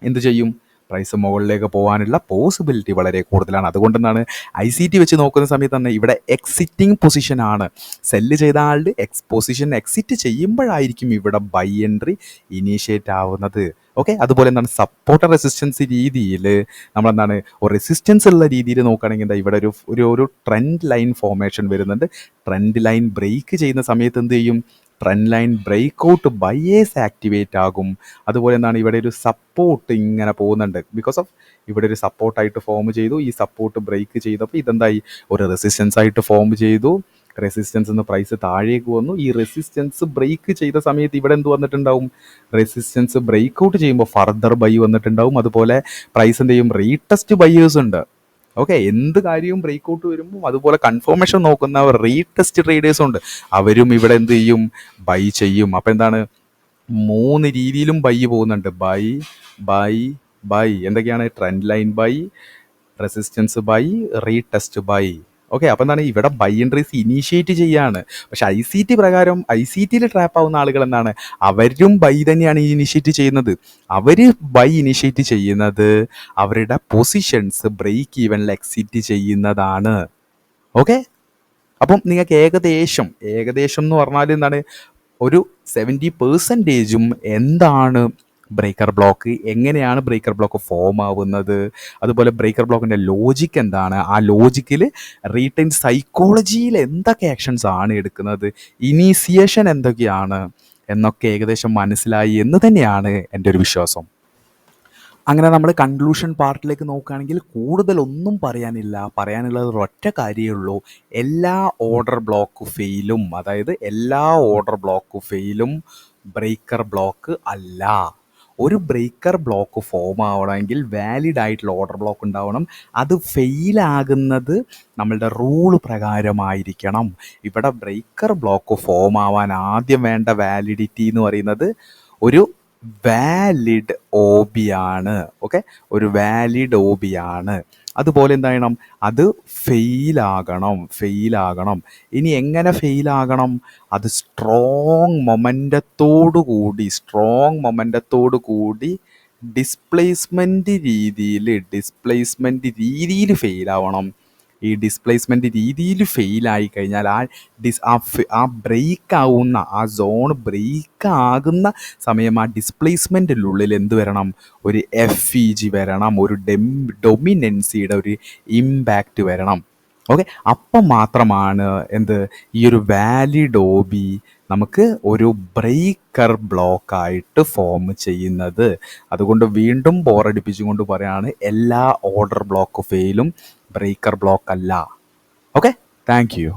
എന്ത് ചെയ്യും, പ്രൈസ് മുകളിലേക്ക് പോകാനുള്ള പോസിബിലിറ്റി വളരെ കൂടുതലാണ്. അതുകൊണ്ടെന്നാണ് ICT വെച്ച് നോക്കുന്ന സമയത്ത് തന്നെ ഇവിടെ എക്സിറ്റിംഗ് പൊസിഷനാണ്. സെല്ല് ചെയ്ത ആളുടെ പൊസിഷൻ എക്സിറ്റ് ചെയ്യുമ്പോഴായിരിക്കും ഇവിടെ ബൈ എൻട്രി ഇനീഷ്യേറ്റ് ആവുന്നത്. ഓക്കെ, അതുപോലെ എന്താണ്, സപ്പോർട്ട് റെസിസ്റ്റൻസ് രീതിയിൽ നമ്മളെന്താണ്, ഒരു റെസിസ്റ്റൻസ് ഉള്ള രീതിയിൽ നോക്കുകയാണെങ്കിൽ എന്താ, ഇവിടെ ഒരു ട്രെൻഡ് ലൈൻ ഫോർമേഷൻ വരുന്നുണ്ട്. ട്രെൻഡ് ലൈൻ ബ്രേക്ക് ചെയ്യുന്ന സമയത്ത് എന്ത് ചെയ്യും, trend line break out buyers activate ആകും. അതുപോലെ എന്താണ്, ഇവിടെ ഒരു സപ്പോർട്ട് ഇങ്ങനെ പോകുന്നുണ്ട്. ബിക്കോസ് ഓഫ് ഇവിടെ ഒരു സപ്പോർട്ടായിട്ട് ഫോം ചെയ്തു, ഈ സപ്പോർട്ട് ബ്രേക്ക് ചെയ്തപ്പോൾ ഇതെന്തായി, ഒരു റെസിസ്റ്റൻസ് ആയിട്ട് ഫോം ചെയ്തു. റെസിസ്റ്റൻസ് നിന്ന് പ്രൈസ് താഴേക്ക് വന്നു. ഈ റെസിസ്റ്റൻസ് ബ്രേക്ക് ചെയ്ത സമയത്ത് ഇവിടെ എന്ത് വന്നിട്ടുണ്ടാവും? റെസിസ്റ്റൻസ് ബ്രേക്ക് ഔട്ട് ചെയ്യുമ്പോൾ ഫർദർ ബൈ വന്നിട്ടുണ്ടാവും. അതുപോലെ പ്രൈസ് എന്ത് ചെയ്യും? റീടെസ്റ്റ് ബയേഴ്സ് ഉണ്ട്. ഓക്കെ, എന്ത് കാര്യവും ബ്രേക്ക് ഔട്ട് വരുമ്പോൾ അതുപോലെ കൺഫർമേഷൻ നോക്കുന്ന റീടെസ്റ്റ് ട്രേഡേഴ്സും ഉണ്ട്. അവരും ഇവിടെ എന്ത് ചെയ്യും? ബൈ ചെയ്യും. അപ്പം എന്താണ്? 3 രീതിയിലും ബൈ പോകുന്നുണ്ട്. Buy buy buy. എന്തൊക്കെയാണ്? Trend line buy, resistance buy, retest buy. Okay, അപ്പം എന്താണ്? ഇവിടെ ബൈ എൻട്രീസ് ഇനീഷ്യേറ്റ് ചെയ്യാണ്. പക്ഷെ ICT പ്രകാരം ICTയിൽ ട്രാപ്പ് ആവുന്ന ആളുകൾ എന്താണ്? അവരും ബൈ തന്നെയാണ് ഇനീഷ്യേറ്റ് ചെയ്യുന്നത്. അവർ ബൈ ഇനീഷ്യേറ്റ് ചെയ്യുന്നത് അവരുടെ പൊസിഷൻസ് ബ്രേക്ക് ഈവനിൽ എക്സിറ്റ് ചെയ്യുന്നതാണ്. ഓക്കെ, അപ്പം നിങ്ങൾക്ക് ഏകദേശം എന്ന് പറഞ്ഞാൽ എന്താണ്? ഒരു 70% എന്താണ് ബ്രേക്കർ ബ്ലോക്ക്, എങ്ങനെയാണ് ബ്രേക്കർ ബ്ലോക്ക് ഫോം ആവുന്നത്, അതുപോലെ ബ്രേക്കർ ബ്ലോക്കിൻ്റെ ലോജിക്ക് എന്താണ്, ആ ലോജിക്കിൽ റീറ്റെയിൻ സൈക്കോളജിയിൽ എന്തൊക്കെ ആക്ഷൻസ് ആണ് എടുക്കുന്നത്, ഇനീസിയേഷൻ എന്തൊക്കെയാണ് എന്നൊക്കെ ഏകദേശം മനസ്സിലായി എന്ന് തന്നെയാണ് എൻ്റെ ഒരു വിശ്വാസം. അങ്ങനെ നമ്മൾ കൺക്ലൂഷൻ പാർട്ടിലേക്ക് നോക്കുകയാണെങ്കിൽ കൂടുതലൊന്നും പറയാനില്ല. പറയാനുള്ളത് ഒരൊറ്റ കാര്യമേ ഉള്ളൂ. എല്ലാ ഓർഡർ ബ്ലോക്ക് ഫെയിലും, അതായത് എല്ലാ ഓർഡർ ബ്ലോക്ക് ഫെയിലും ബ്രേക്കർ ബ്ലോക്ക് അല്ല. ഒരു ബ്രേക്കർ ബ്ലോക്ക് ഫോം ആവണമെങ്കിൽ വാലിഡ് ആയിട്ടുള്ള ഓർഡർ ബ്ലോക്ക് ഉണ്ടാവണം. അത് ഫെയിലാകുന്നത് നമ്മളുടെ റൂൾ പ്രകാരമായിരിക്കണം. ഇവിടെ ബ്രേക്കർ ബ്ലോക്ക് ഫോം ആവാൻ ആദ്യം വേണ്ട വാലിഡിറ്റി എന്ന് പറയുന്നത് ഒരു വാലിഡ് OB ആണ്. ഓക്കെ, ഒരു വാലിഡ് OB ആണ്. അതുപോലെ എന്താകണം? അത് ഫെയിലാകണം. ഇനി എങ്ങനെ ഫെയിലാകണം? അത് സ്ട്രോങ് മൊമെൻ്റത്തോടു കൂടി ഡിസ്പ്ലേസ്മെൻറ്റ് രീതിയിൽ ഫെയിലാവണം. ഈ ഡിസ്പ്ലേസ്മെൻറ്റ് രീതിയിൽ ഫെയിലായി കഴിഞ്ഞാൽ ആ ബ്രേക്ക് ആവുന്ന, ആ സോൺ ബ്രേക്ക് ആകുന്ന സമയം ആ ഡിസ്പ്ലേസ്മെൻറ്റിനുള്ളിൽ എന്ത് വരണം? ഒരു FEG വരണം, ഒരു ഡൊമിനൻസിയുടെ ഒരു ഇമ്പാക്റ്റ് വരണം. ഓക്കെ, അപ്പം മാത്രമാണ് ഈ ഒരു വാലിഡ് OB നമുക്ക് ഒരു ബ്രേക്കർ ബ്ലോക്കായിട്ട് ഫോം ചെയ്യുന്നത്. അതുകൊണ്ട് വീണ്ടും ബോറടിപ്പിച്ചുകൊണ്ട് പറയാണ്, എല്ലാ ഓർഡർ ബ്ലോക്ക് ഫെയിലും ബ്രേക്കർ ബ്ലോക്ക് അല്ല. Okay, thank you.